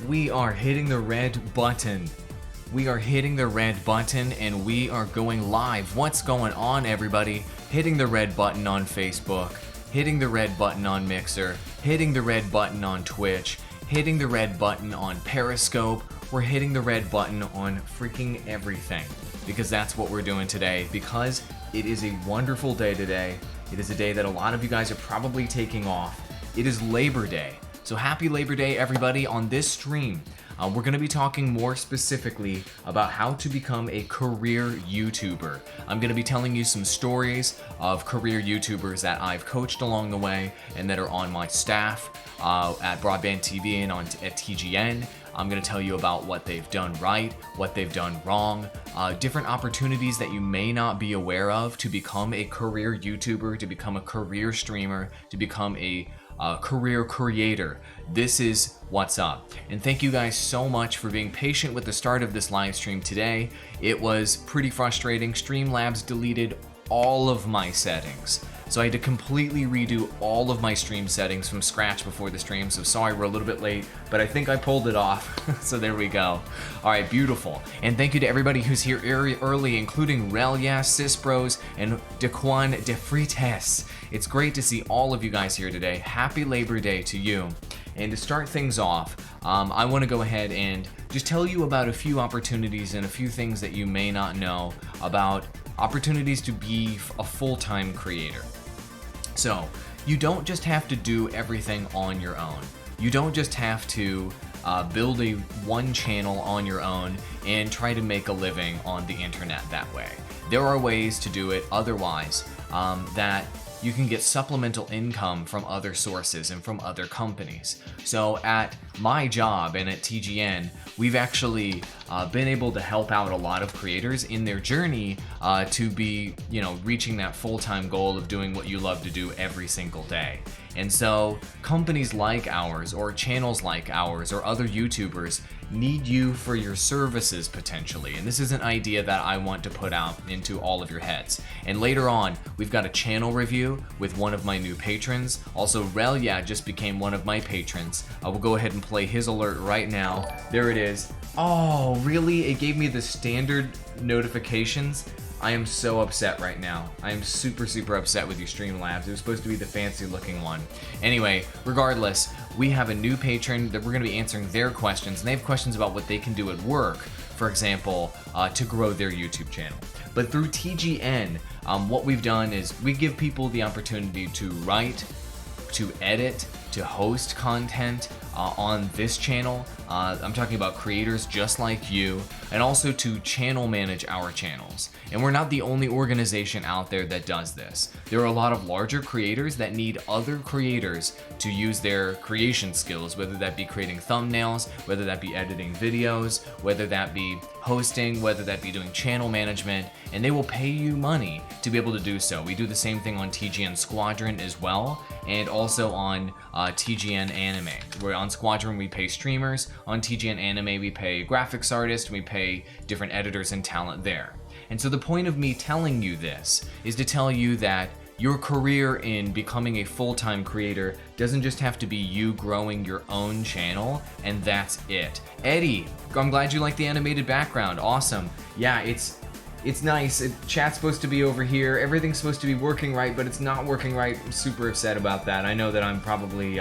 we are hitting the red button. We are hitting the red button and we are going live. What's going on, everybody? Hitting the red button on Facebook, hitting the red button on Mixer, hitting the red button on Twitch, hitting the red button on Periscope. We're hitting the red button on freaking everything because that's what we're doing today, because it is a wonderful day today. It is a day that a lot of you guys are probably taking off. It is Labor Day. So happy Labor Day, everybody. On this stream, we're going to be talking more specifically about how to become a career YouTuber. I'm going to be telling you some stories of career YouTubers that I've coached along the way and that are on my staff at Broadband TV and at TGN. I'm going to tell you about what they've done right, what they've done wrong, different opportunities that you may not be aware of to become a career YouTuber, to become a career streamer, to become a career creator. This is what's up. And thank you guys so much for being patient with the start of this live stream today. It was pretty frustrating. Streamlabs deleted all of my settings. So I had to completely redo all of my stream settings from scratch before the stream. So sorry we're a little bit late, but I think I pulled it off. So there we go. All right, beautiful. And thank you to everybody who's here early, including Relia, Cisbros, and Dequan DeFrites. It's great to see all of you guys here today. Happy Labor Day to you. And to start things off, I want to go ahead and just tell you about a few opportunities and a few things that you may not know about opportunities to be a full-time creator. So, you don't just have to do everything on your own. You don't just have to build one channel on your own and try to make a living on the internet that way. There are ways to do it otherwise that you can get supplemental income from other sources and from other companies. So at my job and at TGN, we've actually been able to help out a lot of creators in their journey to be, reaching that full-time goal of doing what you love to do every single day. And so companies like ours or channels like ours or other YouTubers need you for your services potentially. And this is an idea that I want to put out into all of your heads. And later on, we've got a channel review with one of my new patrons. Also, Relia just became one of my patrons. I will go ahead and play his alert right now. There it is. Oh, really? It gave me the standard notifications. I am so upset right now. I am super upset with you, Streamlabs. It was supposed to be the fancy looking one. Anyway, regardless, we have a new patron that we're going to be answering their questions, and they have questions about what they can do at work, for example, to grow their YouTube channel. But through TGN, what we've done is we give people the opportunity to write, to edit, to host content on this channel. I'm talking about creators just like you, and also to channel manage our channels. And we're not the only organization out there that does this. There are a lot of larger creators that need other creators to use their creation skills, whether that be creating thumbnails, whether that be editing videos, whether that be hosting, whether that be doing channel management, and they will pay you money to be able to do so. We do the same thing on TGN Squadron as well, and also on TGN Anime. Where on Squadron we pay streamers, on TGN Anime we pay graphics artists, we pay different editors and talent there. And so the point of me telling you this is to tell you that your career in becoming a full-time creator doesn't just have to be you growing your own channel, and that's it. Eddie, I'm glad you like the animated background. Awesome. Yeah, it's nice. Chat's supposed to be over here. Everything's supposed to be working right, but it's not working right. I'm super upset about that. I know that I'm probably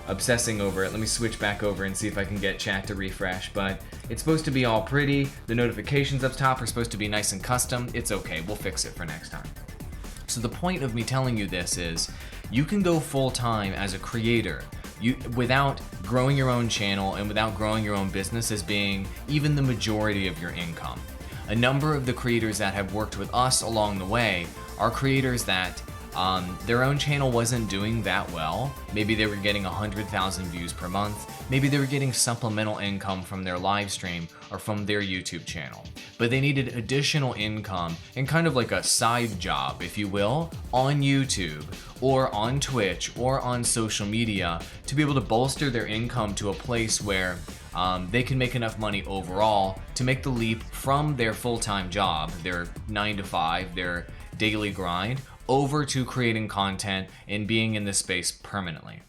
obsessing over it. Let me switch back over and see if I can get chat to refresh, but it's supposed to be all pretty. The notifications up top are supposed to be nice and custom. It's okay. We'll fix it for next time. So the point of me telling you this is you can go full-time as a creator without growing your own channel and without growing your own business as being even the majority of your income. A number of the creators that have worked with us along the way are creators that their own channel wasn't doing that well. Maybe they were getting 100,000 views per month. Maybe they were getting supplemental income from their live stream or from their YouTube channel. But they needed additional income and kind of like a side job, if you will, on YouTube or on Twitch or on social media to be able to bolster their income to a place where they can make enough money overall to make the leap from their full-time job, their 9 to 5, their daily grind, over to creating content and being in this space permanently.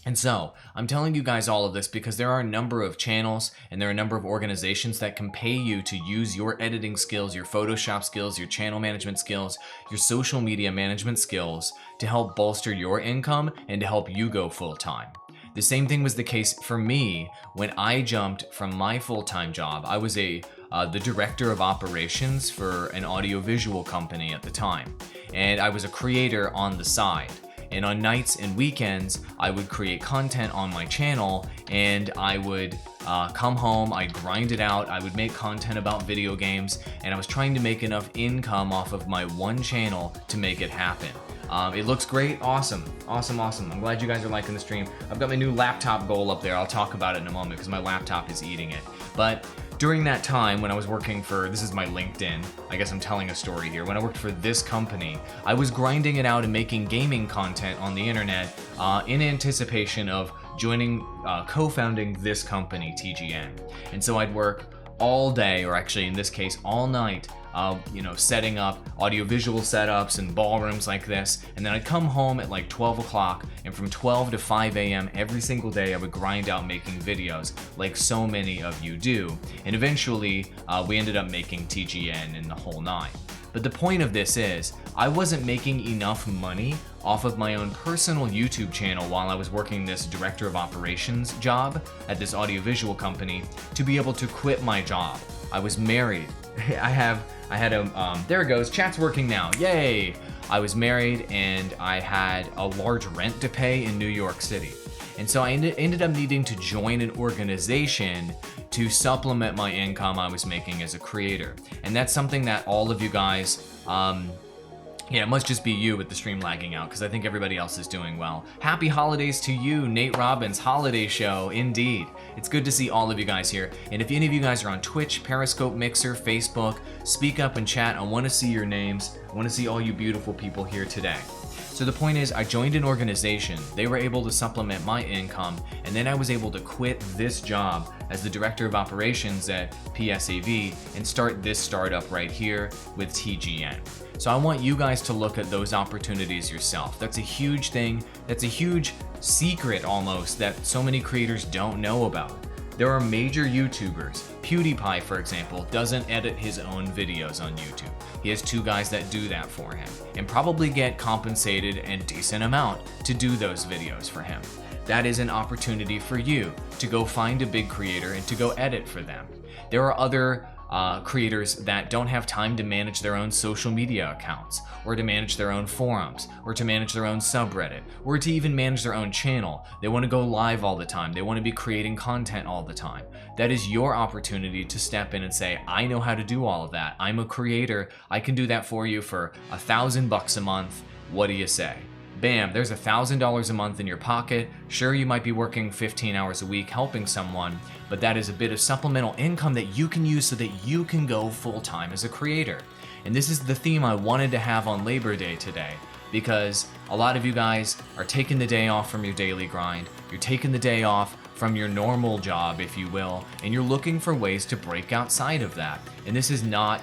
And so, I'm telling you guys all of this because there are a number of channels and there are a number of organizations that can pay you to use your editing skills, your Photoshop skills, your channel management skills, your social media management skills to help bolster your income and to help you go full-time. The same thing was the case for me when I jumped from my full-time job. I was the director of operations for an audiovisual company at the time, and I was a creator on the side. And on nights and weekends, I would create content on my channel, and I would come home, I'd grind it out, I would make content about video games, and I was trying to make enough income off of my one channel to make it happen. It looks great. Awesome. I'm glad you guys are liking the stream. I've got my new laptop goal up there. I'll talk about it in a moment because my laptop is eating it. But during that time when I was working for, this is my LinkedIn, I guess I'm telling a story here. When I worked for this company, I was grinding it out and making gaming content on the internet in anticipation of joining, co-founding this company, TGN. And so I'd work all day, or actually in this case, all night, setting up audiovisual setups and ballrooms like this, and then I'd come home at like 12 o'clock, and from 12 to 5 a.m. every single day I would grind out making videos like so many of you do, and eventually we ended up making TGN and the whole nine. But the point of this is, I wasn't making enough money off of my own personal YouTube channel while I was working this director of operations job at this audiovisual company to be able to quit my job. I was married. There it goes, chat's working now, yay! I was married and I had a large rent to pay in New York City. And so I ended up needing to join an organization to supplement my income I was making as a creator. And that's something that all of you guys, it must just be you with the stream lagging out because I think everybody else is doing well. Happy holidays to you, Nate Robbins, holiday show, indeed. It's good to see all of you guys here. And if any of you guys are on Twitch, Periscope, Mixer, Facebook, speak up and chat. I want to see your names. I want to see all you beautiful people here today. So the point is, I joined an organization. They were able to supplement my income, and then I was able to quit this job as the director of operations at PSAV and start this startup right here with TGN. So I want you guys to look at those opportunities yourself. That's a huge thing. That's a huge secret almost that so many creators don't know about. There are major YouTubers. PewDiePie, for example, doesn't edit his own videos on YouTube. He has two guys that do that for him and probably get compensated a decent amount to do those videos for him. That is an opportunity for you to go find a big creator and to go edit for them. There are other creators that don't have time to manage their own social media accounts, or to manage their own forums, or to manage their own subreddit, or to even manage their own channel. They want to go live all the time. They want to be creating content all the time. That is your opportunity to step in and say, I know how to do all of that. I'm a creator. I can do that for you for $1,000 a month. What do you say? Bam, there's $1,000 a month in your pocket. Sure, you might be working 15 hours a week helping someone, but that is a bit of supplemental income that you can use so that you can go full-time as a creator. And this is the theme I wanted to have on Labor Day today, because a lot of you guys are taking the day off from your daily grind. You're taking the day off from your normal job, if you will, and you're looking for ways to break outside of that. And this is not,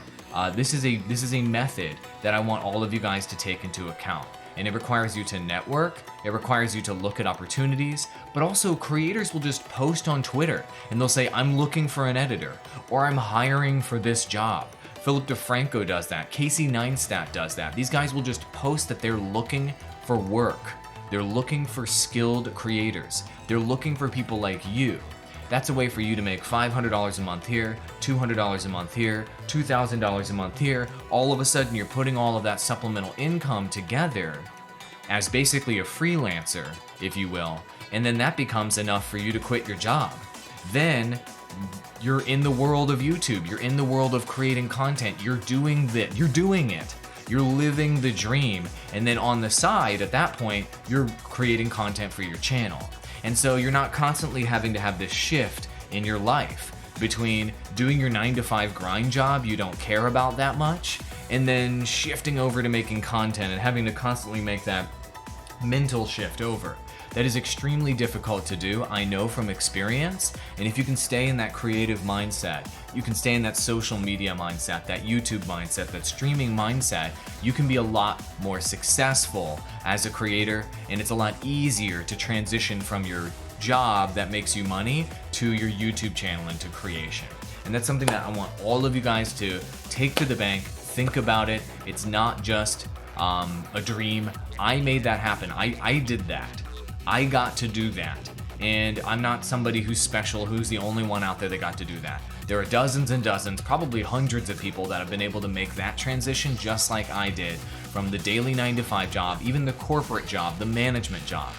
this is a method that I want all of you guys to take into account. And it requires you to network, it requires you to look at opportunities, but also creators will just post on Twitter and they'll say, I'm looking for an editor, or I'm hiring for this job. Philip DeFranco does that, Casey Neistat does that. These guys will just post that they're looking for work. They're looking for skilled creators. They're looking for people like you. That's a way for you to make $500 a month here, $200 a month here, $2,000 a month here. All of a sudden, you're putting all of that supplemental income together as basically a freelancer, if you will, and then that becomes enough for you to quit your job. Then you're in the world of YouTube. You're in the world of creating content. You're doing it. You're living the dream. And then on the side, at that point, you're creating content for your channel. And so you're not constantly having to have this shift in your life between doing your 9-to-5 grind job you don't care about that much, and then shifting over to making content and having to constantly make that mental shift over. That is extremely difficult to do, I know from experience. And if you can stay in that creative mindset, you can stay in that social media mindset, that YouTube mindset, that streaming mindset, you can be a lot more successful as a creator, and it's a lot easier to transition from your job that makes you money to your YouTube channel into creation. And that's something that I want all of you guys to take to the bank, think about it. It's not just a dream. I made that happen. I did that. I got to do that. And I'm not somebody who's special, who's the only one out there that got to do that. There are dozens and dozens, probably hundreds of people that have been able to make that transition just like I did, from the daily 9-to-5 job, even the corporate job, the management job.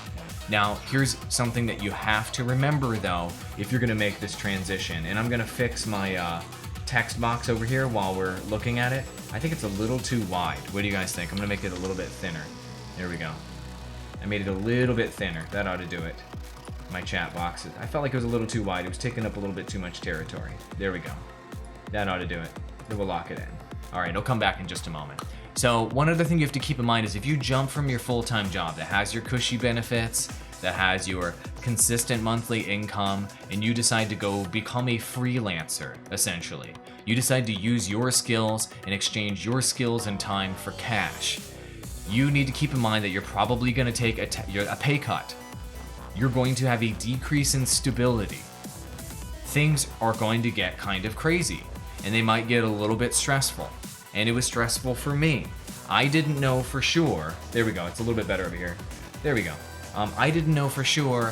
Now, here's something that you have to remember though, if you're gonna make this transition, and I'm gonna fix my text box over here while we're looking at it. I think it's a little too wide. What do you guys think? I'm gonna make it a little bit thinner. There we go. I made it a little bit thinner. That ought to do it. My chat box, I felt like it was a little too wide. It was taking up a little bit too much territory. There we go. That ought to do it. Then we'll lock it in. All right, I'll come back in just a moment. So one other thing you have to keep in mind is if you jump from your full-time job that has your cushy benefits, that has your consistent monthly income, and you decide to go become a freelancer, essentially. You decide to use your skills and exchange your skills and time for cash. You need to keep in mind that you're probably going to take a pay cut. You're going to have a decrease in stability. Things are going to get kind of crazy, and they might get a little bit stressful. And it was stressful for me. I didn't know for sure. There we go. It's a little bit better over here. There we go. I didn't know for sure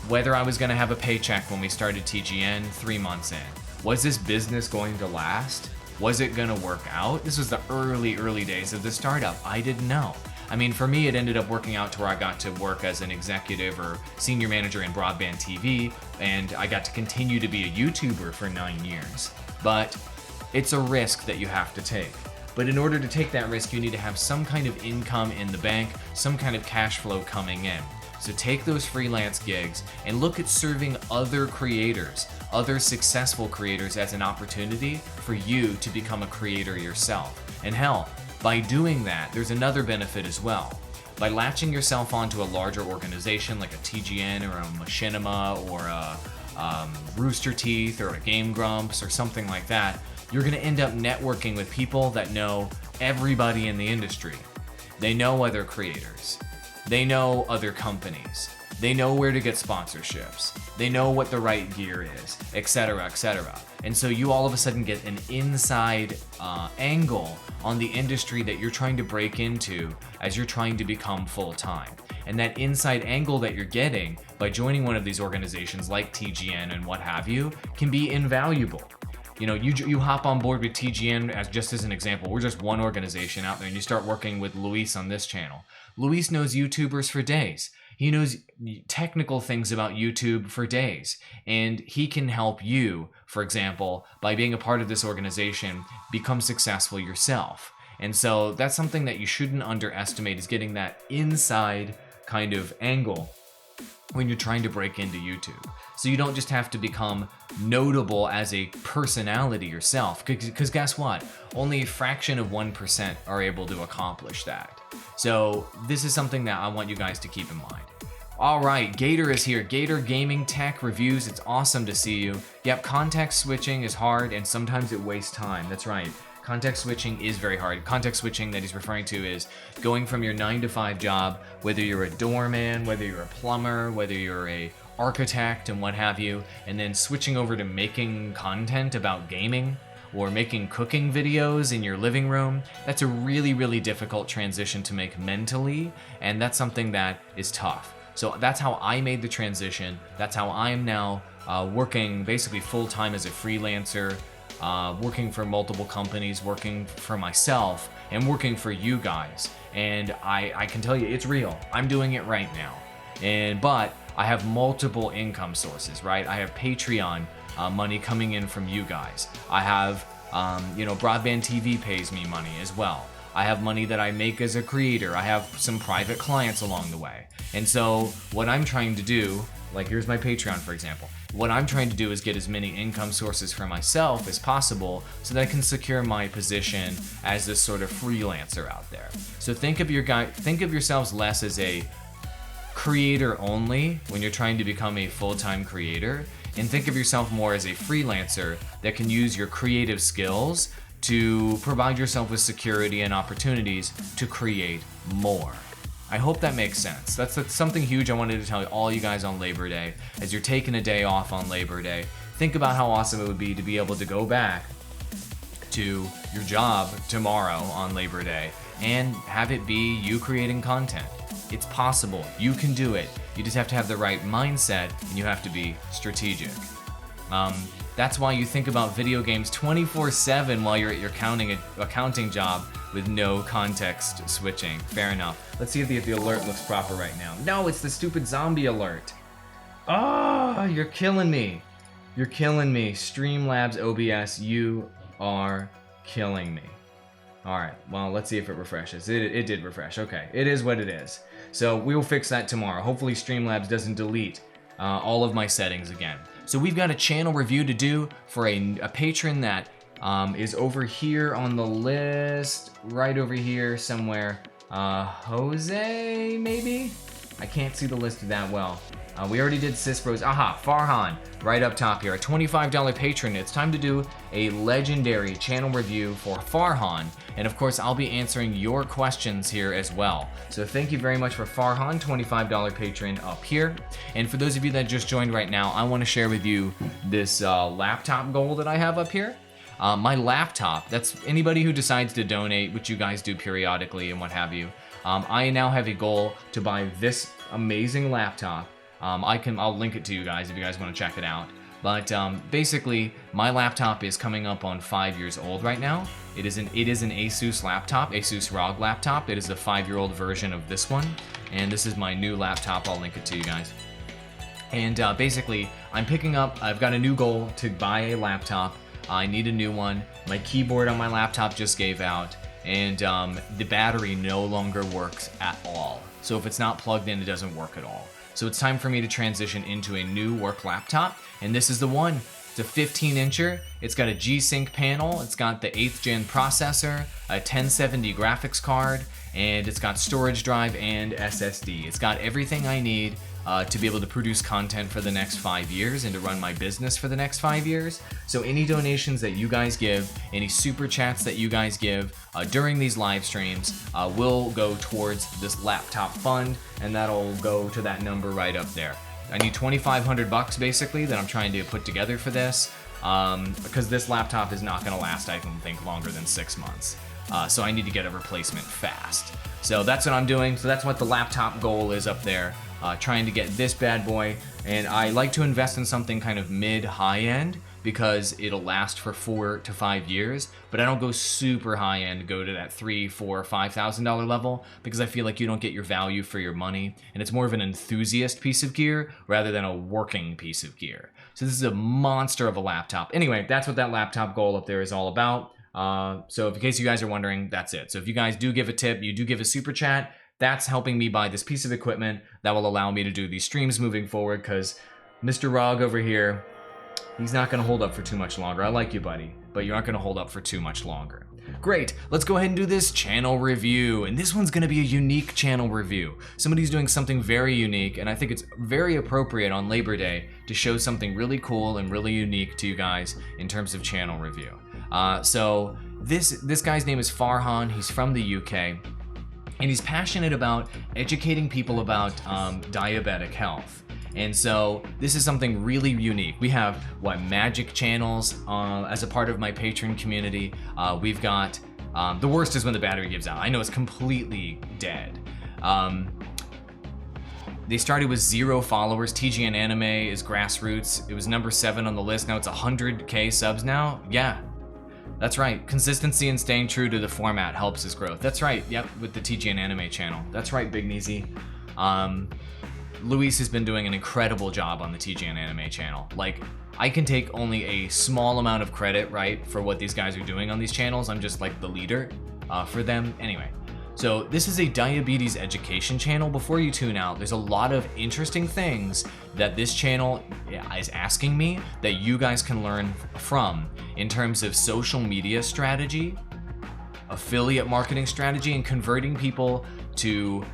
whether I was going to have a paycheck when we started TGN 3 months in. Was this business going to last? Was it going to work out? This was the early days of the startup. I didn't know. I mean, for me, it ended up working out to where I got to work as an executive or senior manager in broadband TV, and I got to continue to be a YouTuber for 9 years. But it's a risk that you have to take. But in order to take that risk, you need to have some kind of income in the bank, some kind of cash flow coming in. So take those freelance gigs and look at serving other creators, other successful creators as an opportunity for you to become a creator yourself. And hell, by doing that, there's another benefit as well. By latching yourself onto a larger organization like a TGN or a Machinima or a Rooster Teeth or a Game Grumps or something like that, you're going to end up networking with people that know everybody in the industry. They know other creators. They know other companies. They know where to get sponsorships. They know what the right gear is, etc., etc. And so you all of a sudden get an inside angle on the industry that you're trying to break into as you're trying to become full-time. And that inside angle that you're getting by joining one of these organizations like TGN and what have you can be invaluable. You know, you hop on board with TGN as an example. We're just one organization out there, and you start working with Luis on this channel. Luis knows YouTubers for days. He knows technical things about YouTube for days, and he can help you, for example, by being a part of this organization, become successful yourself. And so that's something that you shouldn't underestimate, is getting that inside kind of angle when you're trying to break into YouTube. So you don't just have to become notable as a personality yourself, because guess what? Only a fraction of 1% are able to accomplish that. So this is something that I want you guys to keep in mind. All right, Gator is here. Gator Gaming Tech Reviews. It's awesome to see you. Yep, context switching is hard and sometimes it wastes time. That's right. Context switching is very hard. Context switching that he's referring to is going from your 9-to-5 job, whether you're a doorman, whether you're a plumber, whether you're a architect and what have you, and then switching over to making content about gaming or making cooking videos in your living room. That's a really difficult transition to make mentally, and that's something that is tough. So that's how I made the transition. That's how I am now working basically full-time as a freelancer, working for multiple companies, working for myself, and working for you guys. And I can tell you it's real. I'm doing it right now. But I have multiple income sources, right? I have Patreon money coming in from you guys. I have, Broadband TV pays me money as well. I have money that I make as a creator. I have some private clients along the way. And so what I'm trying to do, like here's my Patreon, for example. What I'm trying to do is get as many income sources for myself as possible so that I can secure my position as this sort of freelancer out there. So think of yourselves less as a creator only when you're trying to become a full-time creator, and think of yourself more as a freelancer that can use your creative skills to provide yourself with security and opportunities to create more. I hope that makes sense. That's something huge I wanted to tell all you guys on Labor Day. As you're taking a day off on Labor Day, think about how awesome it would be to be able to go back to your job tomorrow on Labor Day and have it be you creating content. It's possible. You can do it. You just have to have the right mindset, and you have to be strategic. That's why you think about video games 24/7 while you're at your accounting job with no context switching. Fair enough. Let's see if the alert looks proper right now. No, it's the stupid zombie alert. Oh, you're killing me. You're killing me. Streamlabs OBS, you are killing me. All right, well, let's see if it refreshes. It did refresh. Okay, it is what it is. So we will fix that tomorrow. Hopefully Streamlabs doesn't delete all of my settings again. So we've got a channel review to do for a patron that is over here on the list, right over here somewhere. Jose, maybe? I can't see the list that well. We already did Sis Bros. Aha, Farhan, right up top here, a $25 patron. It's time to do a legendary channel review for Farhan. And of course, I'll be answering your questions here as well. So thank you very much for Farhan, $25 patron up here. And for those of you that just joined right now, I want to share with you this laptop goal that I have up here. My laptop, that's anybody who decides to donate, which you guys do periodically and what have you. I now have a goal to buy this amazing laptop. I'll link it to you guys if you guys want to check it out. But basically, my laptop is coming up on 5 years old right now. It is an Asus laptop, Asus ROG laptop. It is the 5-year-old version of this one, and this is my new laptop. I'll link it to you guys. And basically, I've got a new goal to buy a laptop. I need a new one. My keyboard on my laptop just gave out, and the battery no longer works at all. So if it's not plugged in, it doesn't work at all. So it's time for me to transition into a new work laptop, and this is the one. It's a 15-incher. It's got a G-Sync panel. It's got the 8th gen processor, a 1070 graphics card, and it's got storage drive and SSD. It's got everything I need to be able to produce content for the next 5 years and to run my business for the next 5 years. So any donations that you guys give, any super chats that you guys give during these live streams will go towards this laptop fund, and that'll go to that number right up there. I need $2,500 basically that I'm trying to put together for this because this laptop is not going to last, I don't think, longer than 6 months. So I need to get a replacement fast. So that's what I'm doing. So that's what the laptop goal is up there. Trying to get this bad boy, and I like to invest in something kind of mid-high end because it'll last for 4 to 5 years, but I don't go super high end, go to that $3,000, $4,000, $5,000 level because I feel like you don't get your value for your money, and it's more of an enthusiast piece of gear rather than a working piece of gear. So this is a monster of a laptop. Anyway, that's what that laptop goal up there is all about. So in case you guys are wondering, that's it. So if you guys do give a tip, you do give a super chat, that's helping me buy this piece of equipment that will allow me to do these streams moving forward, because Mr. Rog over here, he's not going to hold up for too much longer. I like you, buddy, but you're not going to hold up for too much longer. Great, let's go ahead and do this channel review, and this one's going to be a unique channel review. Somebody's doing something very unique, and I think it's very appropriate on Labor Day to show something really cool and really unique to you guys in terms of channel review. So this guy's name is Farhan. He's from the UK. And he's passionate about educating people about diabetic health. And so this is something really unique. We have, magic channels as a part of my patron community. We've got, the worst is when the battery gives out. I know it's completely dead. They started with 0 followers. TGN Anime is grassroots. It was number 7 on the list. Now it's 100K subs now. Yeah. That's right, consistency and staying true to the format helps his growth. That's right, yep, with the TGN Anime channel. That's right, Big Neezy. Luis has been doing an incredible job on the TGN Anime channel. Like, I can take only a small amount of credit, right, for what these guys are doing on these channels. I'm just like the leader for them. Anyway, so this is a diabetes education channel. Before you tune out, there's a lot of interesting things that this channel is asking me that you guys can learn from in terms of social media strategy, affiliate marketing strategy, and converting people to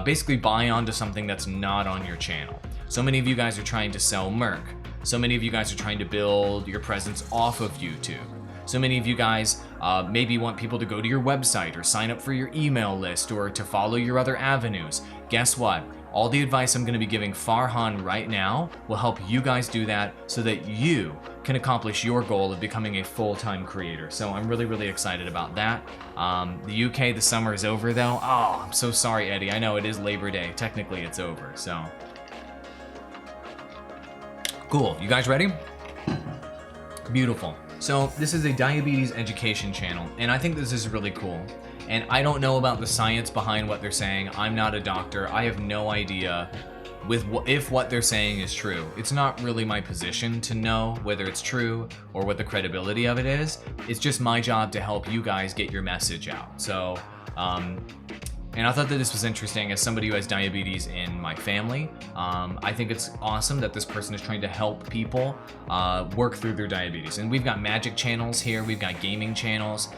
basically buy onto something that's not on your channel. So many of you guys are trying to sell Merc. So many of you guys are trying to build your presence off of YouTube. So many of you guys maybe want people to go to your website or sign up for your email list or to follow your other avenues. Guess what? All the advice I'm going to be giving Farhan right now will help you guys do that so that you can accomplish your goal of becoming a full-time creator. So I'm really, really excited about that. The UK, the summer is over though. Oh, I'm so sorry, Eddie. I know it is Labor Day. Technically, it's over, so. Cool. You guys ready? Beautiful. So this is a diabetes education channel, and I think this is really cool. And I don't know about the science behind what they're saying. I'm not a doctor. I have no idea if what they're saying is true. It's not really my position to know whether it's true or what the credibility of it is. It's just my job to help you guys get your message out. So, and I thought that this was interesting as somebody who has diabetes in my family. I think it's awesome that this person is trying to help people work through their diabetes. And we've got magic channels here. We've got gaming channels.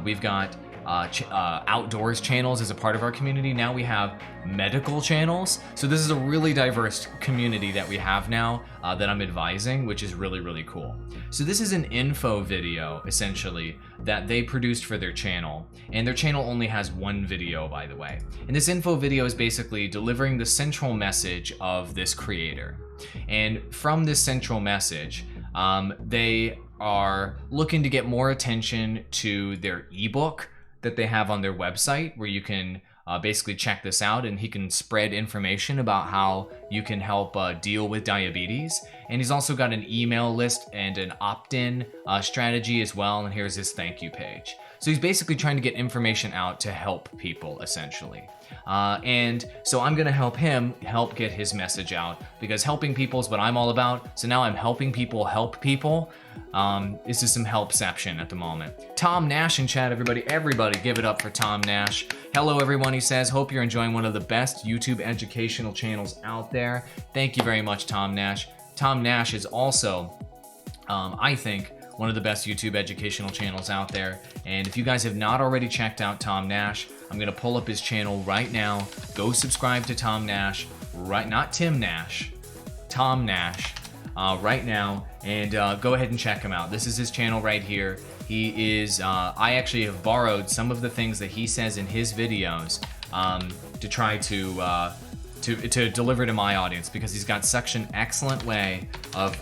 We've got outdoors channels as a part of our community. Now we have medical channels. So this is a really diverse community that we have now that I'm advising, which is really, really cool. So this is an info video, essentially, that they produced for their channel. And their channel only has one video, by the way. And this info video is basically delivering the central message of this creator. And from this central message, they are looking to get more attention to their ebook that they have on their website, where you can basically check this out, and he can spread information about how you can help deal with diabetes. And he's also got an email list and an opt-in strategy as well, and here's his thank you page. So he's basically trying to get information out to help people, essentially. And so I'm gonna help him get his message out, because helping people is what I'm all about. So now I'm helping people help people. This is some helpception at the moment. Tom Nash in chat, everybody give it up for Tom Nash. Hello everyone, he says, hope you're enjoying one of the best YouTube educational channels out there. Thank you very much, Tom Nash. Tom Nash is also, I think, one of the best YouTube educational channels out there. And if you guys have not already checked out Tom Nash, I'm gonna pull up his channel right now. Go subscribe to Tom Nash, not Tim Nash, Tom Nash, right now, and go ahead and check him out. This is his channel right here. He is, I actually have borrowed some of the things that he says in his videos to try to deliver to my audience, because he's got such an excellent way of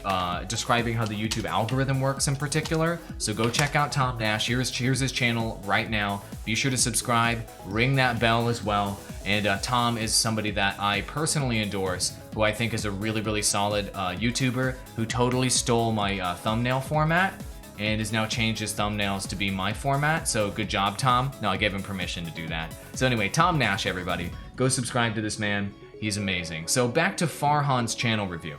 describing how the YouTube algorithm works in particular. So go check out Tom Nash. Here's his channel right now. Be sure to subscribe, ring that bell as well. And Tom is somebody that I personally endorse, who I think is a really, really solid YouTuber who totally stole my thumbnail format and has now changed his thumbnails to be my format. So good job, Tom. No, I gave him permission to do that. So anyway, Tom Nash, everybody. Go subscribe to this man. He's amazing. So back to Farhan's channel review.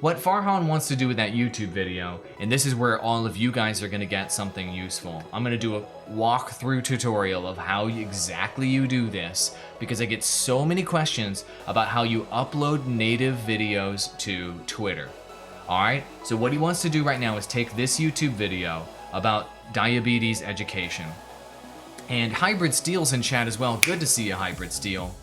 What Farhan wants to do with that YouTube video, and this is where all of you guys are gonna get something useful. I'm gonna do a walkthrough tutorial of how exactly you do this, because I get so many questions about how you upload native videos to Twitter. All right, so what he wants to do right now is take this YouTube video about diabetes education. And Hybrid Steel's in chat as well. Good to see you, Hybrid Steel.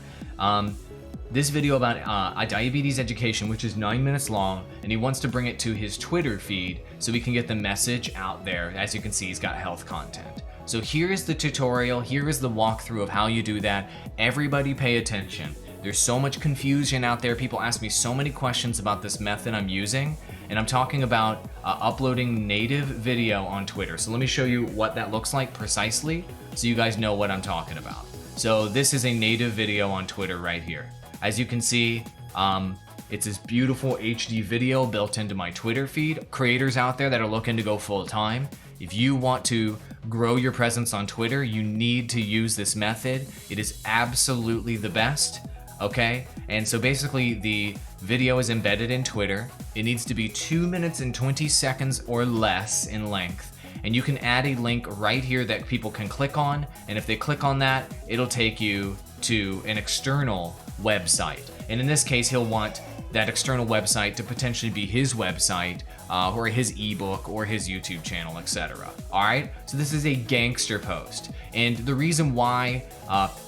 This video about diabetes education, which is 9 minutes long, and he wants to bring it to his Twitter feed so we can get the message out there. As you can see, he's got health content. So here is the tutorial, here is the walkthrough of how you do that. Everybody pay attention. There's so much confusion out there. People ask me so many questions about this method I'm using, and I'm talking about uploading native video on Twitter. So let me show you what that looks like precisely so you guys know what I'm talking about. So this is a native video on Twitter right here. As you can see, it's this beautiful HD video built into my Twitter feed. Creators out there that are looking to go full time, if you want to grow your presence on Twitter, you need to use this method. It is absolutely the best, okay? And so basically the video is embedded in Twitter. It needs to be 2 minutes and 20 seconds or less in length. And you can add a link right here that people can click on. And if they click on that, it'll take you to an external website. And in this case, he'll want that external website to potentially be his website or his ebook or his YouTube channel, etc. All right, so this is a gangster post, and the reason why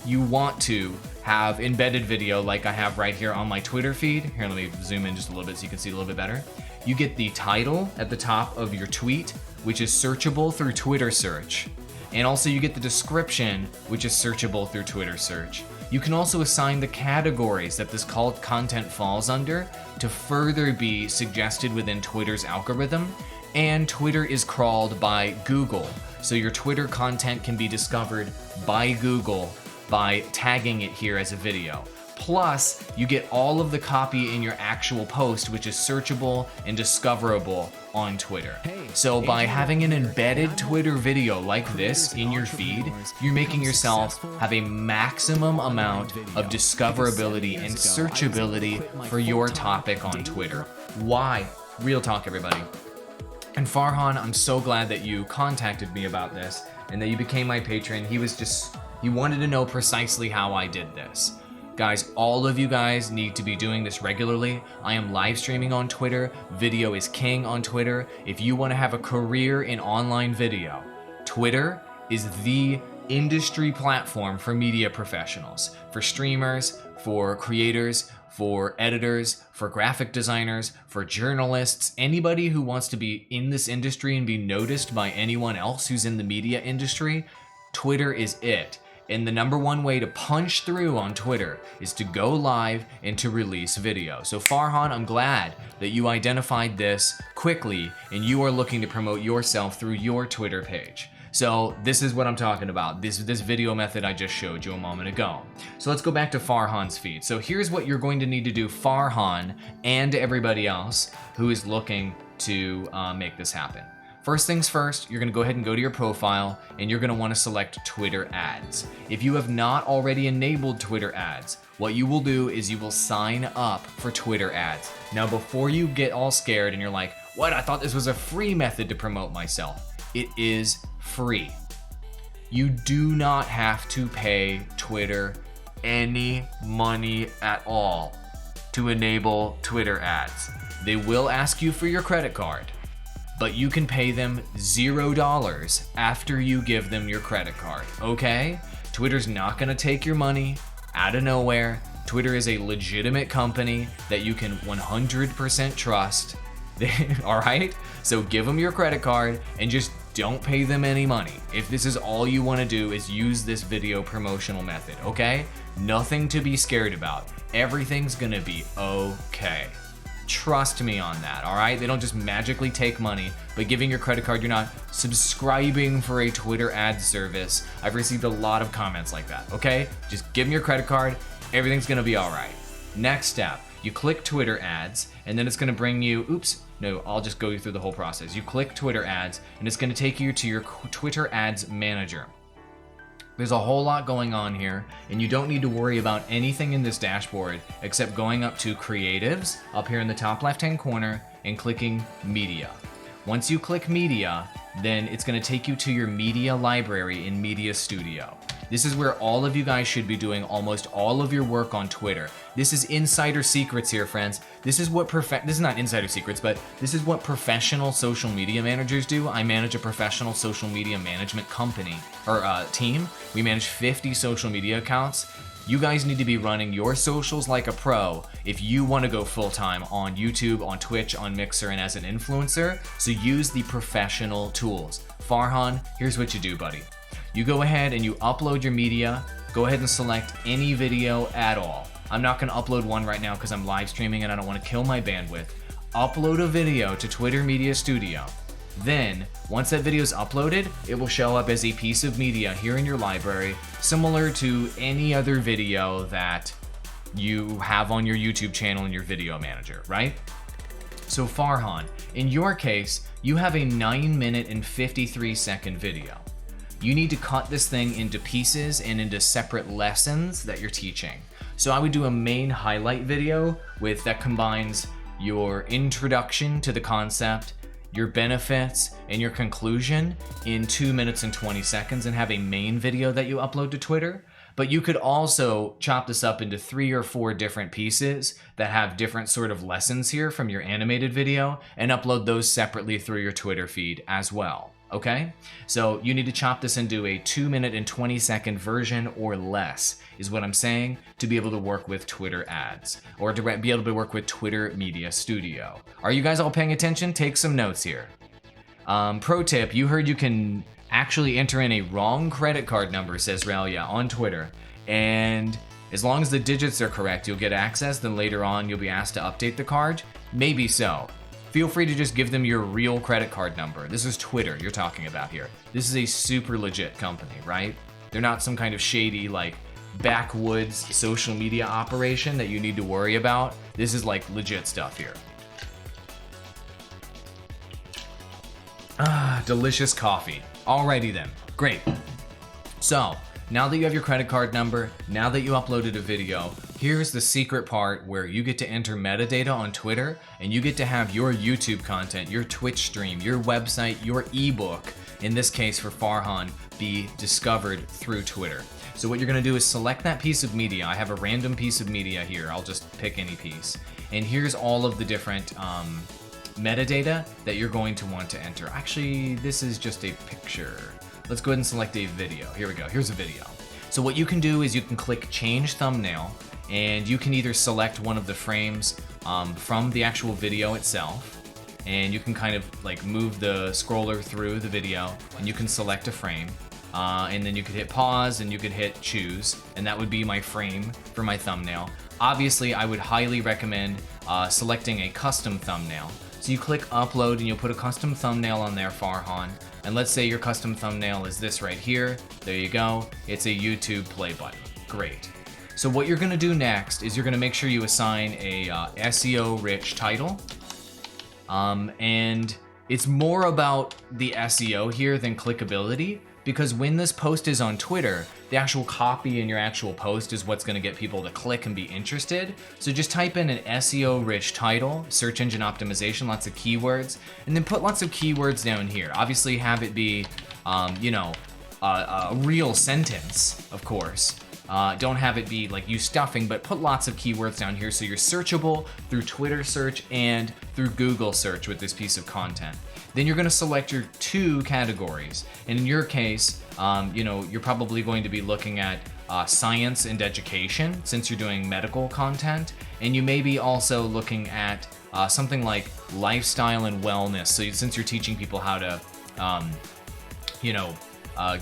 you want to have embedded video like I have right here on my Twitter feed. Here, let me zoom in just a little bit so you can see a little bit better. You get the title at the top of your tweet, which is searchable through Twitter search. And also you get the description, which is searchable through Twitter search. You can also assign the categories that this called content falls under to further be suggested within Twitter's algorithm. And Twitter is crawled by Google, so your Twitter content can be discovered by Google by tagging it here as a video. Plus, you get all of the copy in your actual post, which is searchable and discoverable on Twitter. So by having an embedded Twitter video like this in your feed, you're making yourself have a maximum amount of discoverability and searchability for your topic on Twitter. Why? Real talk, everybody. And Farhan, I'm so glad that you contacted me about this and that you became my patron. He wanted to know precisely how I did this. Guys, all of you guys need to be doing this regularly. I am live streaming on Twitter. Video is king on Twitter. If you want to have a career in online video, Twitter is the industry platform for media professionals, for streamers, for creators, for editors, for graphic designers, for journalists, anybody who wants to be in this industry and be noticed by anyone else who's in the media industry. Twitter is it. And the #1 way to punch through on Twitter is to go live and to release video. So Farhan, I'm glad that you identified this quickly and you are looking to promote yourself through your Twitter page. So this is what I'm talking about, this video method I just showed you a moment ago. So let's go back to Farhan's feed. So here's what you're going to need to do, Farhan and everybody else who is looking to make this happen. First things first, you're gonna go ahead and go to your profile and you're gonna wanna select Twitter ads. If you have not already enabled Twitter ads, what you will do is you will sign up for Twitter ads. Now, before you get all scared and you're like, what, I thought this was a free method to promote myself. It is free. You do not have to pay Twitter any money at all to enable Twitter ads. They will ask you for your credit card, but you can pay them $0 after you give them your credit card, okay? Twitter's not gonna take your money out of nowhere. Twitter is a legitimate company that you can 100% trust, all right? So give them your credit card and just don't pay them any money. If this is all you wanna do is use this video promotional method, okay? Nothing to be scared about. Everything's gonna be okay. Trust me on that, all right? They don't just magically take money, but giving your credit card, you're not subscribing for a Twitter ad service. I've received a lot of comments like that, okay? Just give them your credit card, everything's gonna be all right. Next step, you click Twitter ads, and then it's gonna bring you, oops, no, I'll just go you through the whole process. You click Twitter ads, and it's gonna take you to your Twitter ads manager. There's a whole lot going on here, and you don't need to worry about anything in this dashboard except going up to Creatives up here in the top left-hand corner and clicking Media. Once you click Media, then it's going to take you to your media library in Media Studio. This is where all of you guys should be doing almost all of your work on Twitter. This is insider secrets here, friends. This is not insider secrets, but this is what professional social media managers do. I manage a professional social media management company, or team. We manage 50 social media accounts. You guys need to be running your socials like a pro if you want to go full-time on YouTube, on Twitch, on Mixer, and as an influencer. So use the professional tools. Farhan, here's what you do, buddy. You go ahead and you upload your media. Go ahead and select any video at all. I'm not gonna upload one right now because I'm live streaming and I don't want to kill my bandwidth. Upload a video to Twitter Media Studio. Then, once that video is uploaded, it will show up as a piece of media here in your library, similar to any other video that you have on your YouTube channel in your video manager, right? So Farhan, in your case, you have a 9-minute and 53-second video. You need to cut this thing into pieces and into separate lessons that you're teaching. So I would do a main highlight video that combines your introduction to the concept, your benefits, and your conclusion in 2 minutes and 20 seconds, and have a main video that you upload to Twitter. But you could also chop this up into 3 or 4 different pieces that have different sort of lessons here from your animated video and upload those separately through your Twitter feed as well. Okay? So you need to chop this into a 2-minute and 20-second version or less, is what I'm saying, to be able to work with Twitter ads or to be able to work with Twitter Media Studio. Are you guys all paying attention? Take some notes here. Pro tip, you heard you can actually enter in a wrong credit card number, says Ralia on Twitter. And as long as the digits are correct, you'll get access. Then later on, you'll be asked to update the card. Maybe so. Feel free to just give them your real credit card number. This is Twitter you're talking about here. This is a super legit company, right? They're not some kind of shady, like, backwoods social media operation that you need to worry about. This is like legit stuff here. Ah, delicious coffee. Alrighty then, great. So, now that you have your credit card number, now that you uploaded a video, here's the secret part where you get to enter metadata on Twitter and you get to have your YouTube content, your Twitch stream, your website, your ebook, in this case for Farhan, be discovered through Twitter. So what you're gonna do is select that piece of media. I have a random piece of media here. I'll just pick any piece. And here's all of the different metadata that you're going to want to enter. Actually, this is just a picture. Let's go ahead and select a video. Here we go, here's a video. So what you can do is you can click change thumbnail and you can either select one of the frames from the actual video itself, and you can kind of like move the scroller through the video and you can select a frame. And then you could hit pause and you could hit choose, and that would be my frame for my thumbnail. Obviously, I would highly recommend selecting a custom thumbnail. So you click upload and you'll put a custom thumbnail on there, Farhan. And let's say your custom thumbnail is this right here. There you go. It's a YouTube play button. Great. So what you're gonna do next is you're gonna make sure you assign a SEO rich title. And it's more about the SEO here than clickability, because when this post is on Twitter, the actual copy in your actual post is what's gonna get people to click and be interested. So just type in an SEO rich title, search engine optimization, lots of keywords, and then put lots of keywords down here. Obviously have it be, a real sentence, of course. Don't have it be like you stuffing, but put lots of keywords down here so you're searchable through Twitter search and through Google search with this piece of content. Then you're gonna select your 2 categories. And in your case, you're probably going to be looking at science and education since you're doing medical content. And you may be also looking at something like lifestyle and wellness. So since you're teaching people how to,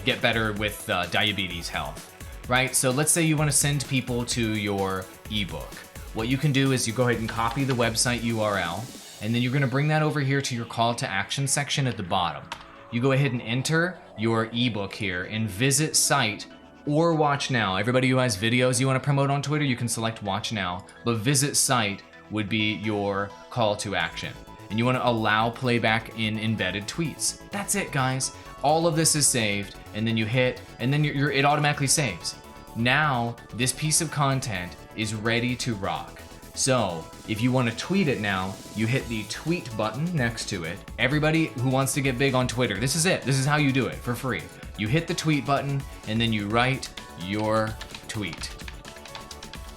get better with diabetes health. Right, so let's say you want to send people to your ebook. What you can do is you go ahead and copy the website URL, and then you're going to bring that over here to your call to action section at the bottom. You go ahead and enter your ebook here and visit site or watch now. Everybody who has videos you want to promote on Twitter, you can select watch now, but visit site would be your call to action. And you want to allow playback in embedded tweets. That's it, guys. All of this is saved, and then you hit, and then it automatically saves. Now, this piece of content is ready to rock. So, if you want to tweet it now, you hit the tweet button next to it. Everybody who wants to get big on Twitter, this is it. This is how you do it for free. You hit the tweet button, and then you write your tweet.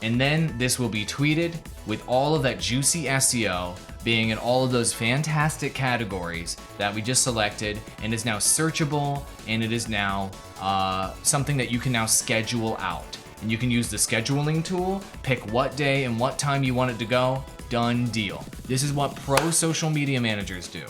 And then this will be tweeted with all of that juicy SEO being in all of those fantastic categories that we just selected, and is now searchable, and it is now something that you can now schedule out. And you can use the scheduling tool, pick what day and what time you want it to go, done deal. This is what pro social media managers do.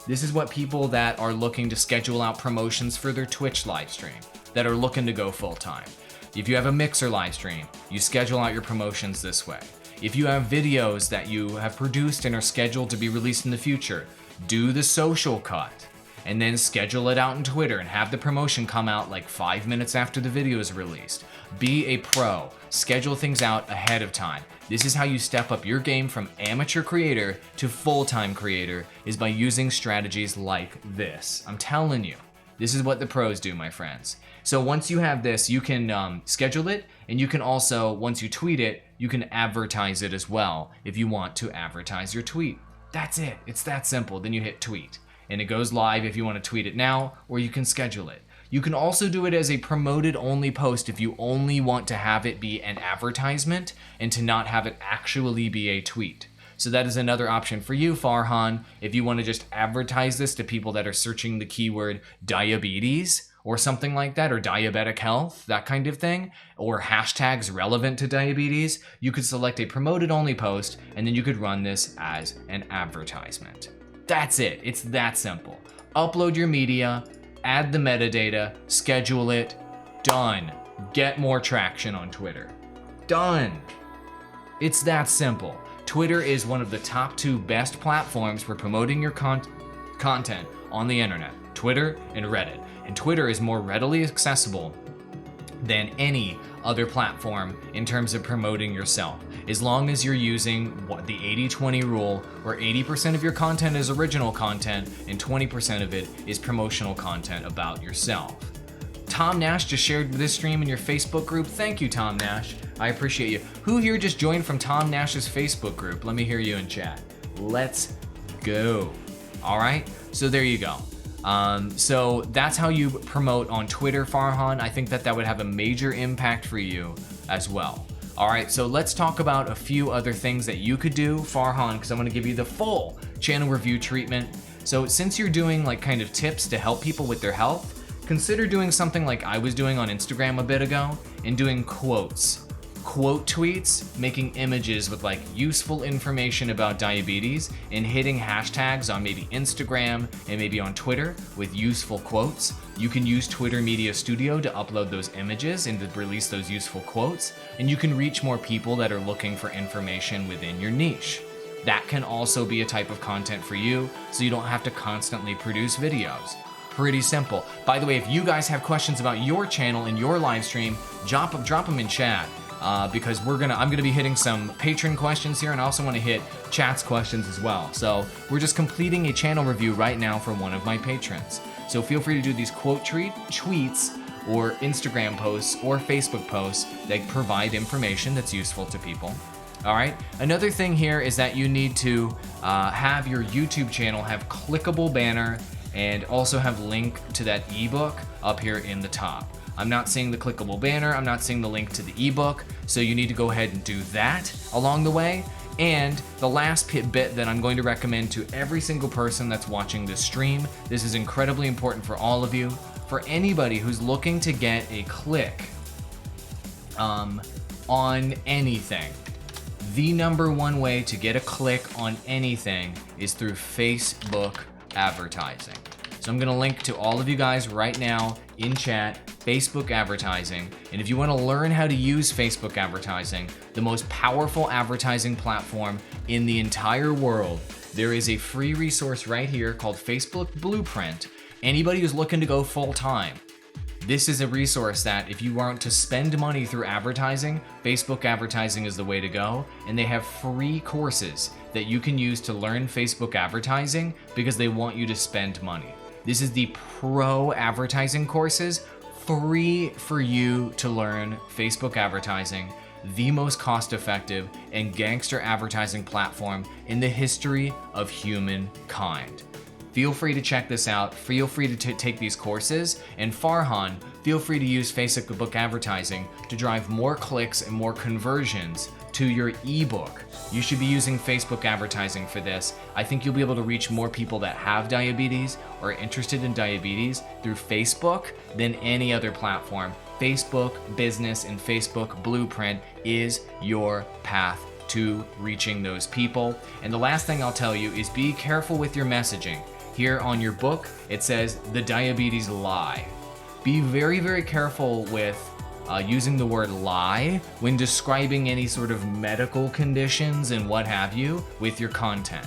This is what people that are looking to schedule out promotions for their Twitch live stream, that are looking to go full time. If you have a Mixer live stream, you schedule out your promotions this way. If you have videos that you have produced and are scheduled to be released in the future, do the social cut and then schedule it out on Twitter and have the promotion come out like 5 minutes after the video is released. Be a pro. Schedule things out ahead of time. This is how you step up your game from amateur creator to full-time creator, is by using strategies like this. I'm telling you, this is what the pros do, my friends. So once you have this, you can schedule it, and you can also, once you tweet it, you can advertise it as well if you want to advertise your tweet. That's it. It's that simple. Then you hit tweet, and it goes live if you want to tweet it now, or you can schedule it. You can also do it as a promoted only post if you only want to have it be an advertisement and to not have it actually be a tweet. So that is another option for you, Farhan, if you want to just advertise this to people that are searching the keyword diabetes or something like that, or diabetic health, that kind of thing, or hashtags relevant to diabetes. You could select a promoted only post and then you could run this as an advertisement. That's it. It's that simple. Upload your media, add the metadata, schedule it, done. Get more traction on Twitter. Done. It's that simple. Twitter is one of the top 2 best platforms for promoting your content on the internet. Twitter and Reddit. And Twitter is more readily accessible than any other platform in terms of promoting yourself. As long as you're using the 80-20 rule, where 80% of your content is original content and 20% of it is promotional content about yourself. Tom Nash just shared this stream in your Facebook group. Thank you, Tom Nash. I appreciate you. Who here just joined from Tom Nash's Facebook group? Let me hear you in chat. Let's go. All right, so there you go. So that's how you promote on Twitter, Farhan. I think that would have a major impact for you as well. All right, so let's talk about a few other things that you could do, Farhan, because I'm going to give you the full channel review treatment. So since you're doing like kind of tips to help people with their health, consider doing something like I was doing on Instagram a bit ago and doing quotes. Quote tweets, making images with like useful information about diabetes and hitting hashtags on maybe Instagram and maybe on Twitter with useful quotes. You can use Twitter Media Studio to upload those images and to release those useful quotes, and you can reach more people that are looking for information within your niche. That can also be a type of content for you, so you don't have to constantly produce videos. Pretty simple. By the way, if you guys have questions about your channel and your live stream, drop them in chat. Because I'm gonna be hitting some patron questions here, and I also want to hit chat's questions as well. So we're just completing a channel review right now for one of my patrons. So feel free to do these quote tweets or Instagram posts or Facebook posts that provide information that's useful to people. All right. Another thing here is that you need to have your YouTube channel have clickable banner and also have link to that ebook up here in the top. I'm not seeing the clickable banner, I'm not seeing the link to the ebook, so you need to go ahead and do that along the way. And the last bit that I'm going to recommend to every single person that's watching this stream, this is incredibly important for all of you, for anybody who's looking to get a click on anything. The number one way to get a click on anything is through Facebook advertising. So I'm gonna link to all of you guys right now in chat, Facebook advertising. And if you wanna learn how to use Facebook advertising, the most powerful advertising platform in the entire world, there is a free resource right here called Facebook Blueprint. Anybody who's looking to go full time, this is a resource that if you want to spend money through advertising, Facebook advertising is the way to go. And they have free courses that you can use to learn Facebook advertising because they want you to spend money. This is the pro advertising courses, free for you to learn Facebook advertising, the most cost-effective and gangster advertising platform in the history of humankind. Feel free to check this out. Feel free to take these courses. And Farhan, feel free to use Facebook advertising to drive more clicks and more conversions to your ebook. You should be using Facebook advertising for this. I think you'll be able to reach more people that have diabetes or are interested in diabetes through Facebook than any other platform. Facebook Business and Facebook Blueprint is your path to reaching those people. And the last thing I'll tell you is be careful with your messaging. Here on your book, it says the diabetes lie. Be very, very careful with using the word lie when describing any sort of medical conditions and what have you with your content.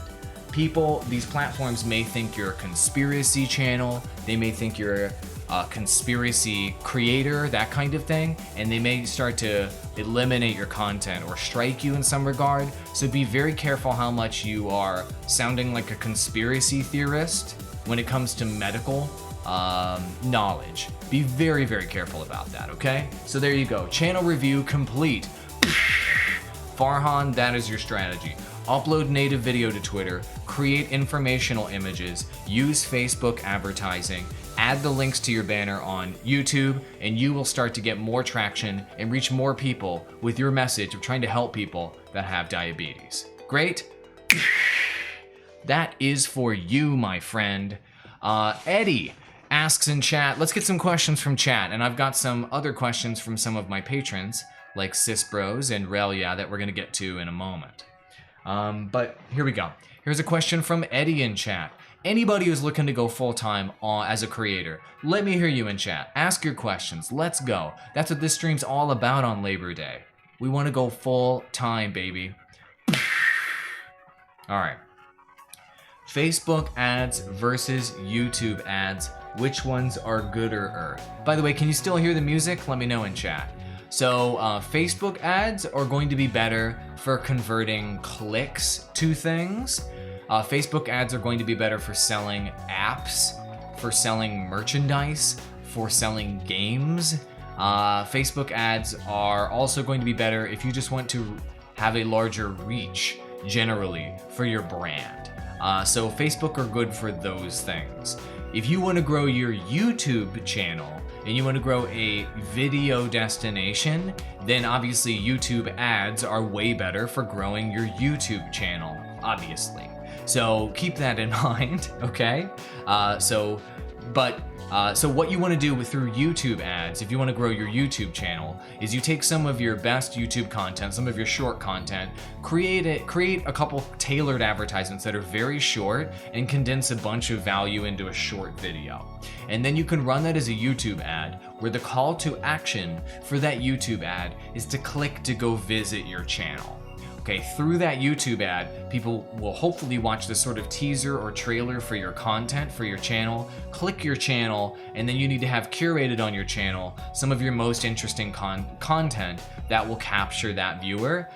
People, these platforms may think you're a conspiracy channel, they may think you're a conspiracy creator, that kind of thing, and they may start to eliminate your content or strike you in some regard. So be very careful how much you are sounding like a conspiracy theorist when it comes to medical knowledge. Be very, very careful about that, okay? So there you go. Channel review complete. Farhan, that is your strategy. upload native video to Twitter, create informational images, use Facebook advertising, add the links to your banner on YouTube, and you will start to get more traction and reach more people with your message of trying to help people that have diabetes. Great? That is for you, my friend. Eddie asks in chat, let's get some questions from chat, and I've got some other questions from some of my patrons, like Sisbros and Relia, that we're gonna get to in a moment. But here we go. Here's a question from Eddie in chat. Anybody who's looking to go full-time as a creator, let me hear you in chat. Ask your questions. Let's go. That's what this stream's all about on Labor Day. We want to go full-time, baby. All right. Facebook ads versus YouTube ads. Which ones are gooder? By the way, can you still hear the music? Let me know in chat. So Facebook ads are going to be better for converting clicks to things. Facebook ads are going to be better for selling apps, for selling merchandise, for selling games. Facebook ads are also going to be better if you just want to have a larger reach generally for your brand. So Facebook are good for those things. If you want to grow your YouTube channel and you want to grow a video destination, then obviously YouTube ads are way better for growing your YouTube channel, obviously. So keep that in mind, okay? So what you want to do through YouTube ads, if you want to grow your YouTube channel, is you take some of your best YouTube content, some of your short content, create a couple tailored advertisements that are very short and condense a bunch of value into a short video. And then you can run that as a YouTube ad, where the call to action for that YouTube ad is to click to go visit your channel. Okay, through that YouTube ad, people will hopefully watch this sort of teaser or trailer for your content, for your channel, click your channel, and then you need to have curated on your channel some of your most interesting content that will capture that viewer.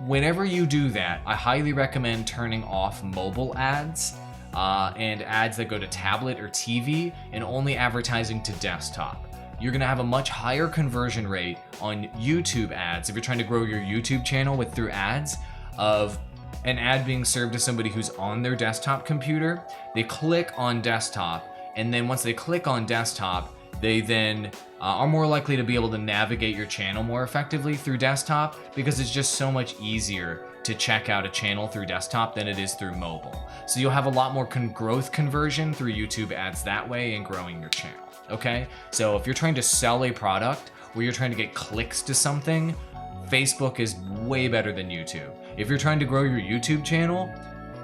Whenever you do that, I highly recommend turning off mobile ads and ads that go to tablet or TV and only advertising to desktop. You're gonna have a much higher conversion rate on YouTube ads if you're trying to grow your YouTube channel through ads of an ad being served to somebody who's on their desktop computer. They click on desktop, and then once they click on desktop, they then are more likely to be able to navigate your channel more effectively through desktop, because it's just so much easier to check out a channel through desktop than it is through mobile. So you'll have a lot more growth conversion through YouTube ads that way and growing your channel. Okay, so if you're trying to sell a product where you're trying to get clicks to something, Facebook is way better than YouTube. If you're trying to grow your YouTube channel,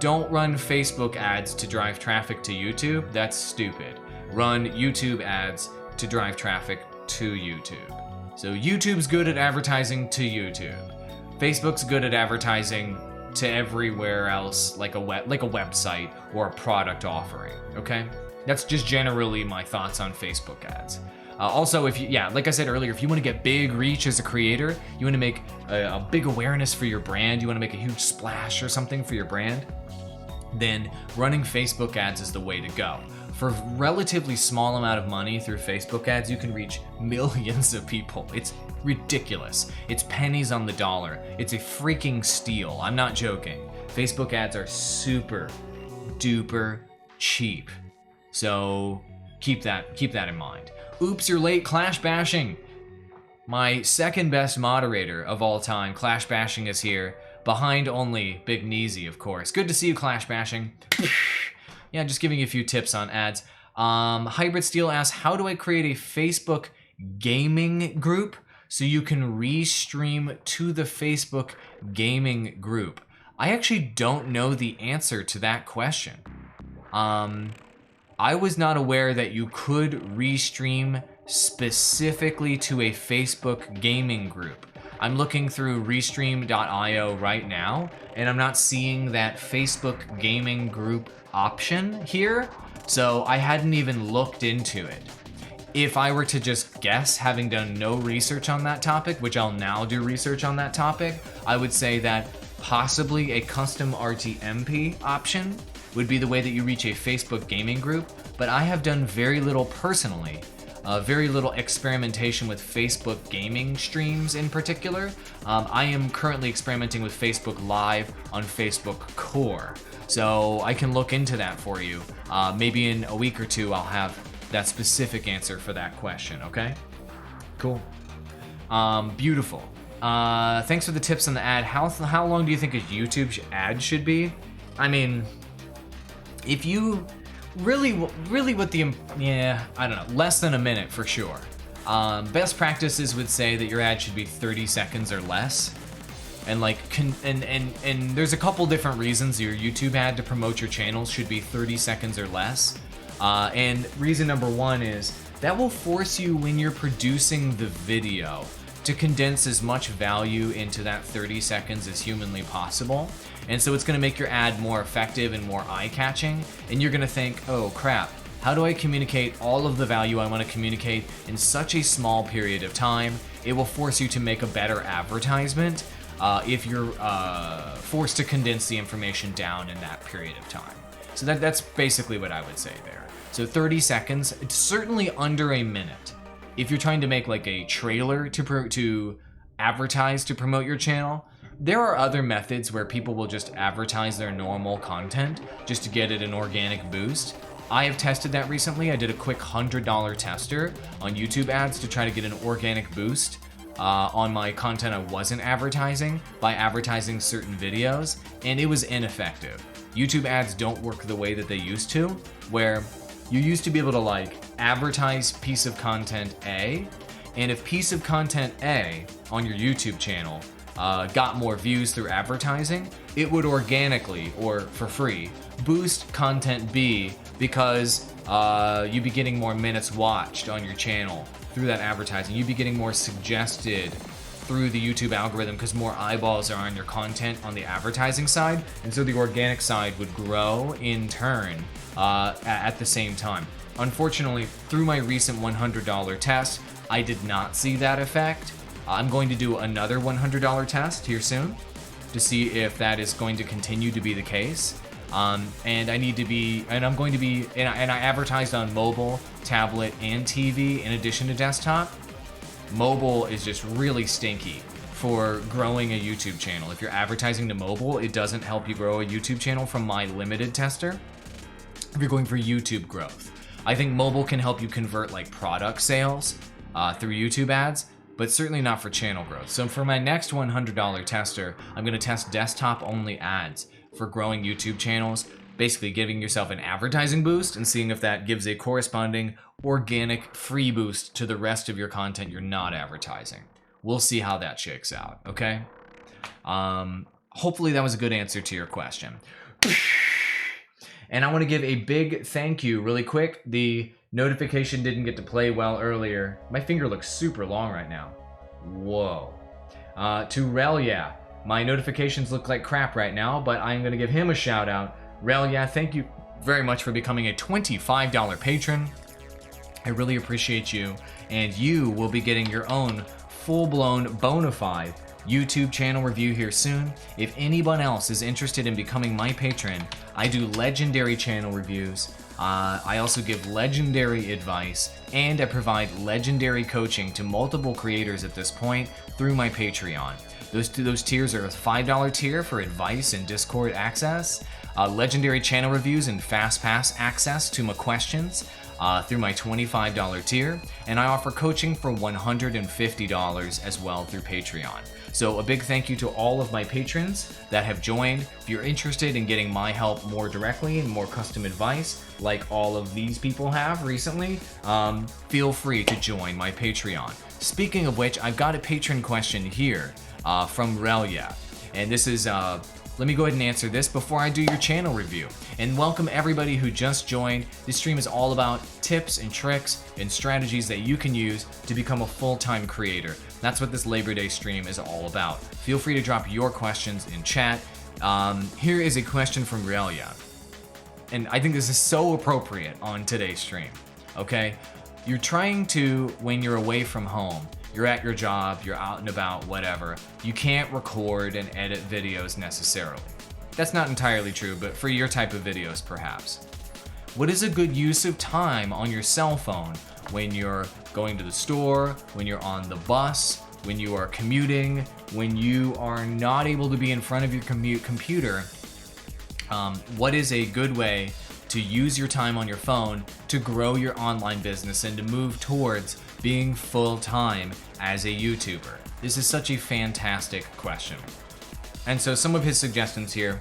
don't run Facebook ads to drive traffic to YouTube. That's stupid. Run YouTube ads to drive traffic to YouTube. So YouTube's good at advertising to YouTube. Facebook's good at advertising to everywhere else, like a website or a product offering. Okay. That's just generally my thoughts on Facebook ads. Also, like I said earlier, if you want to get big reach as a creator, you want to make a big awareness for your brand, you want to make a huge splash or something for your brand, then running Facebook ads is the way to go. For a relatively small amount of money through Facebook ads, you can reach millions of people. It's ridiculous. It's pennies on the dollar. It's a freaking steal. I'm not joking. Facebook ads are super duper cheap. So keep that in mind. Oops, you're late, Clash Bashing. My second best moderator of all time, Clash Bashing, is here. Behind only Big Neezy, of course. Good to see you, Clash Bashing. Yeah, just giving you a few tips on ads. Hybrid Steel asks, how do I create a Facebook gaming group so you can restream to the Facebook gaming group? I actually don't know the answer to that question. I was not aware that you could restream specifically to a Facebook gaming group. I'm looking through restream.io right now, and I'm not seeing that Facebook gaming group option here, so I hadn't even looked into it. If I were to just guess, having done no research on that topic, which I'll now do research on that topic, I would say that possibly a custom RTMP option would be the way that you reach a Facebook gaming group, but I have done very little personally very little experimentation with Facebook gaming streams in particular. I am currently experimenting with Facebook Live on Facebook Core, so I can look into that for you. Maybe in a week or two I'll have that specific answer for that question, okay? Cool. Beautiful. Thanks for the tips on the ad. How long do you think a YouTube ad should be? I mean, if you really with the, yeah, I don't know, less than a minute for sure. Best practices would say that your ad should be 30 seconds or less. And like, and there's a couple different reasons your YouTube ad to promote your channels should be 30 seconds or less. And reason number one is that will force you, when you're producing the video, to condense as much value into that 30 seconds as humanly possible. And so it's gonna make your ad more effective and more eye-catching, and you're gonna think, oh crap, how do I communicate all of the value I wanna communicate in such a small period of time? It will force you to make a better advertisement if you're forced to condense the information down in that period of time. So that's basically what I would say there. So 30 seconds, it's certainly under a minute. If you're trying to make like a trailer to advertise to promote your channel, there are other methods where people will just advertise their normal content just to get it an organic boost. I have tested that recently. I did a quick $100 tester on YouTube ads to try to get an organic boost on my content I wasn't advertising by advertising certain videos, and it was ineffective. YouTube ads don't work the way that they used to, where you used to be able to like advertise piece of content A, and if piece of content A on your YouTube channel got more views through advertising, it would organically, or for free, boost content B because you'd be getting more minutes watched on your channel through that advertising. You'd be getting more suggested through the YouTube algorithm because more eyeballs are on your content on the advertising side, and so the organic side would grow in turn at the same time. Unfortunately, through my recent $100 test, I did not see that effect. I'm going to do another $100 test here soon to see if that is going to continue to be the case. And I advertised on mobile, tablet, and TV in addition to desktop. Mobile is just really stinky for growing a YouTube channel. If you're advertising to mobile, it doesn't help you grow a YouTube channel from my limited tester. If you're going for YouTube growth, I think mobile can help you convert like product sales through YouTube ads, but certainly not for channel growth. So for my next $100 tester, I'm gonna test desktop only ads for growing YouTube channels, basically giving yourself an advertising boost and seeing if that gives a corresponding organic free boost to the rest of your content you're not advertising. We'll see how that shakes out, okay? Hopefully that was a good answer to your question. And I want to give a big thank you really quick. The notification didn't get to play well earlier. My finger looks super long right now. Whoa. To Relia. My notifications look like crap right now, but I'm going to give him a shout out. Relia, thank you very much for becoming a $25 patron. I really appreciate you, and you will be getting your own full-blown bona fide YouTube channel review here soon. If anyone else is interested in becoming my patron, I do legendary channel reviews. I also give legendary advice, and I provide legendary coaching to multiple creators at this point through my Patreon. Those tiers are a $5 tier for advice and Discord access, legendary channel reviews and fast pass access to my questions through my $25 tier, and I offer coaching for $150 as well through Patreon. So a big thank you to all of my patrons that have joined. If you're interested in getting my help more directly and more custom advice, like all of these people have recently, feel free to join my Patreon. Speaking of which, I've got a patron question here from Relia, and this is let me go ahead and answer this before I do your channel review. And welcome everybody who just joined. This stream is all about tips and tricks and strategies that you can use to become a full-time creator. That's what this Labor Day stream is all about. Feel free to drop your questions in chat. Here is a question from Relia. And I think this is so appropriate on today's stream, okay? You're trying to, when you're away from home, you're at your job, you're out and about, whatever, you can't record and edit videos necessarily. That's not entirely true, but for your type of videos, perhaps. What is a good use of time on your cell phone when you're going to the store, when you're on the bus, when you are commuting, when you are not able to be in front of your computer. What is a good way to use your time on your phone to grow your online business and to move towards being full-time as a YouTuber? This is such a fantastic question. And so some of his suggestions here,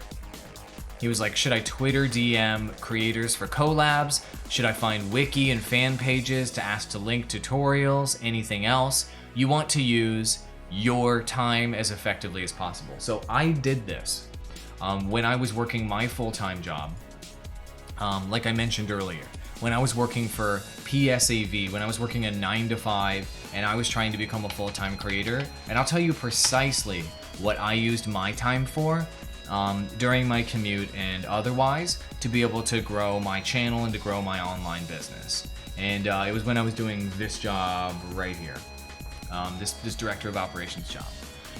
he was like, should I Twitter DM creators for collabs? Should I find wiki and fan pages to ask to link tutorials? Anything else? You want to use your time as effectively as possible. So I did this when I was working my full-time job. Like I mentioned earlier, when I was working for PSAV, when I was working a 9 to 5, and I was trying to become a full-time creator, and I'll tell you precisely what I used my time for during my commute and otherwise to be able to grow my channel and to grow my online business. And it was when I was doing this job right here, this director of operations job.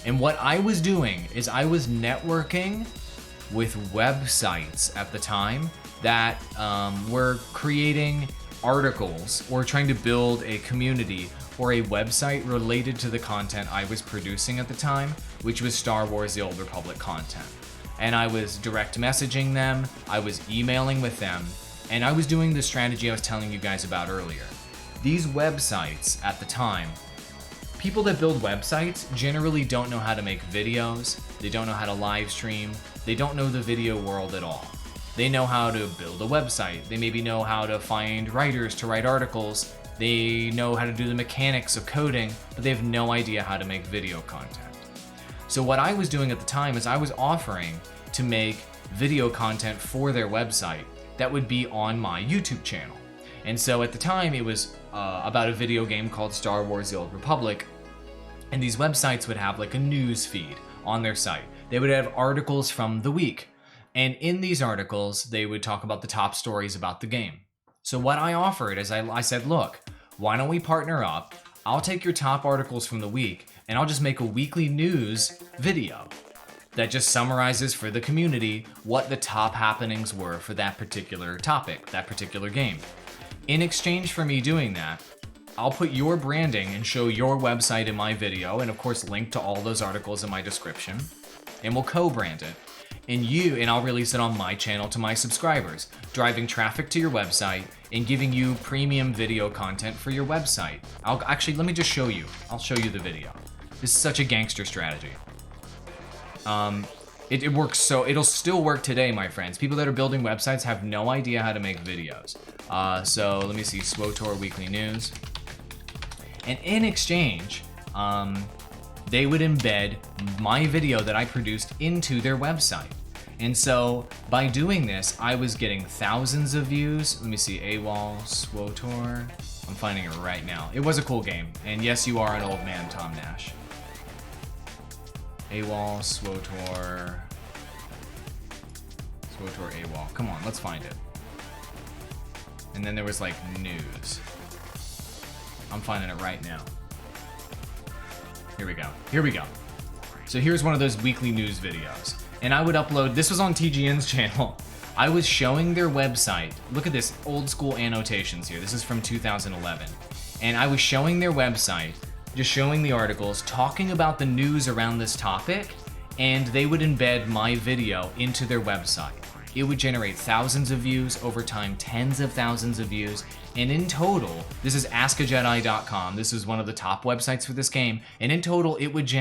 And what I was doing is I was networking with websites at the time that were creating articles or trying to build a community or a website related to the content I was producing at the time, which was Star Wars: The Old Republic content. And I was direct messaging them, I was emailing with them, and I was doing the strategy I was telling you guys about earlier. These websites at the time, people that build websites generally don't know how to make videos, they don't know how to live stream, they don't know the video world at all. They know how to build a website, they maybe know how to find writers to write articles, they know how to do the mechanics of coding, but they have no idea how to make video content. So what I was doing at the time is I was offering to make video content for their website that would be on my YouTube channel. And so at the time it was about a video game called Star Wars: The Old Republic, and these websites would have like a news feed on their site. They would have articles from the week, and in these articles they would talk about the top stories about the game. So what I offered is I said, look, why don't we partner up? I'll take your top articles from the week and I'll just make a weekly news video that just summarizes for the community what the top happenings were for that particular topic, that particular game. In exchange for me doing that, I'll put your branding and show your website in my video, and of course link to all those articles in my description, and we'll co-brand it. And I'll release it on my channel to my subscribers, driving traffic to your website and giving you premium video content for your website. Let me just show you. I'll show you the video. This is such a gangster strategy. It works, so it'll still work today, my friends. People that are building websites have no idea how to make videos. So let me see, SWOTOR Weekly News. And in exchange, they would embed my video that I produced into their website. And so by doing this, I was getting thousands of views. Let me see, Awall, SWOTOR. I'm finding it right now. It was a cool game. And yes, you are an old man, Tom Nash. Awall, SWOTOR, Awall. Come on, let's find it. And then there was like news. I'm finding it right now. Here we go. Here we go. So here's one of those weekly news videos. And I would upload, this was on TGN's channel. I was showing their website. Look at this old school annotations here. This is from 2011. And I was showing their website, just showing the articles, talking about the news around this topic, and they would embed my video into their website. It would generate thousands of views, over time tens of thousands of views, and in total, this is askajedi.com, this is one of the top websites for this game, and in total it would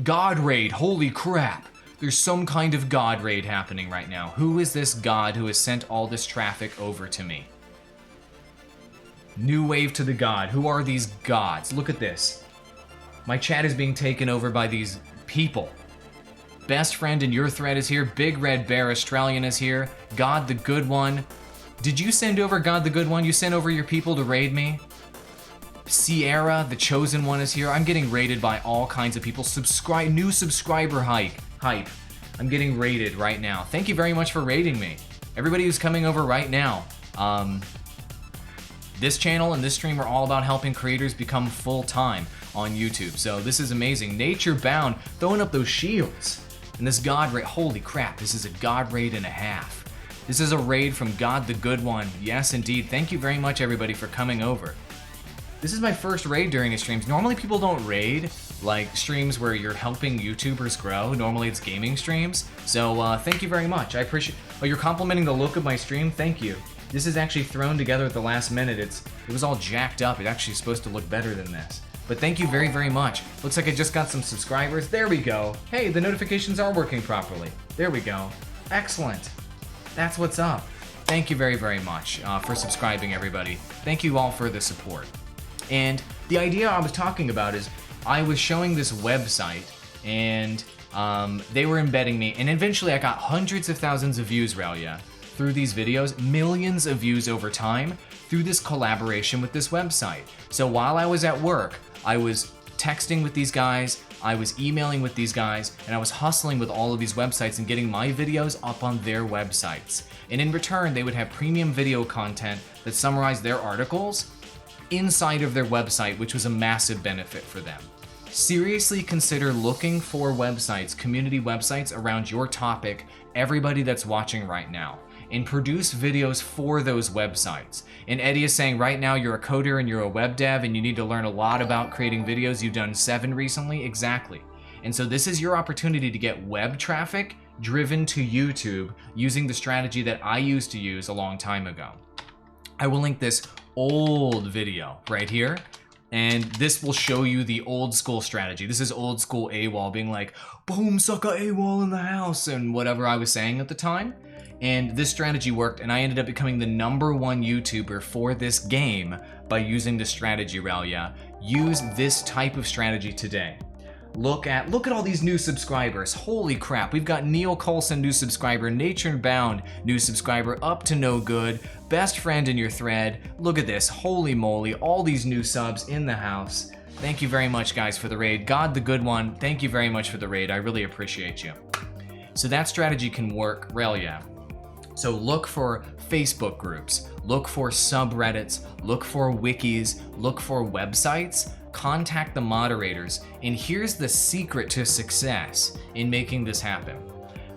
God raid, holy crap. There's some kind of God raid happening right now. Who is this God who has sent all this traffic over to me? New wave to the God. Who are these gods? Look at this. My chat is being taken over by these people. Best friend in your thread is here. Big Red Bear Australian is here. God the Good One. Did you send over God the Good One? You sent over your people to raid me? Sierra, the Chosen One, is here. I'm getting raided by all kinds of people. New subscriber hype. I'm getting raided right now. Thank you very much for raiding me. Everybody who's coming over right now. This channel and this stream are all about helping creators become full-time on YouTube. So this is amazing. Nature Bound, throwing up those shields. And this God raid, holy crap, this is a God raid and a half. This is a raid from God the Good One. Yes, indeed. Thank you very much, everybody, for coming over. This is my first raid during a stream. Normally people don't raid, like streams where you're helping YouTubers grow. Normally it's gaming streams. So thank you very much. I appreciate. Oh, you're complimenting the look of my stream? Thank you. This is actually thrown together at the last minute. It was all jacked up. It actually is supposed to look better than this. But thank you very, very much. Looks like I just got some subscribers. There we go. Hey, the notifications are working properly. There we go. Excellent. That's what's up. Thank you very, very much for subscribing, everybody. Thank you all for the support. And the idea I was talking about is I was showing this website and they were embedding me, and eventually I got hundreds of thousands of views, Raulia, through these videos, millions of views over time through this collaboration with this website. So while I was at work, I was texting with these guys, I was emailing with these guys, and I was hustling with all of these websites and getting my videos up on their websites. And in return, they would have premium video content that summarized their articles inside of their website, which was a massive benefit for them. Seriously consider looking for websites, community websites around your topic, everybody that's watching right now, and produce videos for those websites. And Eddie is saying right now you're a coder and you're a web dev and you need to learn a lot about creating videos. You've done 7 recently, exactly. And so this is your opportunity to get web traffic driven to YouTube using the strategy that I used to use a long time ago. I will link this old video right here, and this will show you the old school strategy. This is old school Awall being like, boom, sucker Awall in the house, and whatever I was saying at the time. And this strategy worked, and I ended up becoming the #1 YouTuber for this game by using this strategy, Raulia. Use this type of strategy today. Look at all these new subscribers. Holy crap, we've got Neil Coulson, new subscriber, Nature Bound, new subscriber, Up to No Good, Best Friend in Your Thread. Look at this, holy moly, all these new subs in the house. Thank you very much, guys, for the raid. God the Good One, thank you very much for the raid. I really appreciate you. So that strategy can work, Raulia. So look for Facebook groups, look for subreddits, look for wikis, look for websites, contact the moderators, and here's the secret to success in making this happen.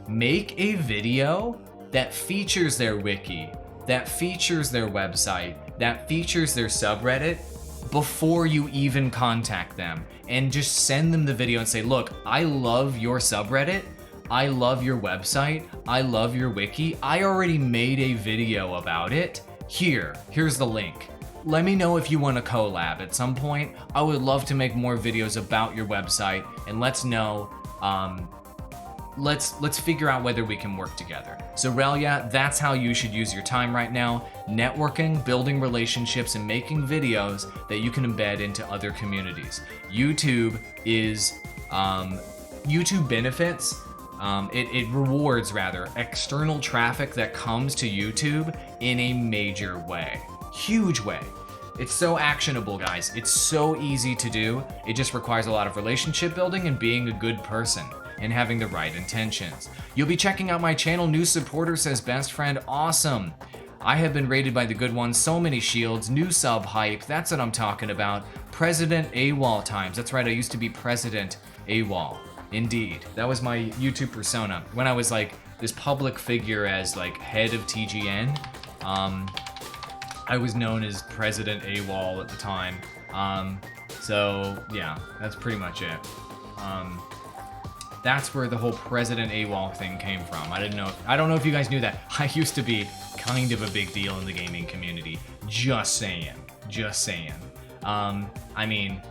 Make a video that features their wiki, that features their website, that features their subreddit before you even contact them, and just send them the video and say, look, I love your subreddit, I love your website, I love your wiki, I already made a video about it, here's the link. Let me know if you want to collab at some point. I would love to make more videos about your website, and let's know, let's figure out whether we can work together. So Raulia, that's how you should use your time right now. Networking, building relationships, and making videos that you can embed into other communities. YouTube benefits, it rewards rather external traffic that comes to YouTube in a major way. Huge way. It's so actionable, guys. It's so easy to do. It just requires a lot of relationship building and being a good person and having the right intentions. You'll be checking out my channel. New supporter says Best Friend. Awesome. I have been rated by the good ones. So many shields. New sub hype. That's what I'm talking about. President Awall times. That's right. I used to be President Awall. Indeed. That was my YouTube persona. When I was like this public figure as like head of TGN, I was known as President Awall at the time. So yeah, that's pretty much it. That's where the whole President Awall thing came from. I don't know if you guys knew that. I used to be kind of a big deal in the gaming community. Just saying. I mean,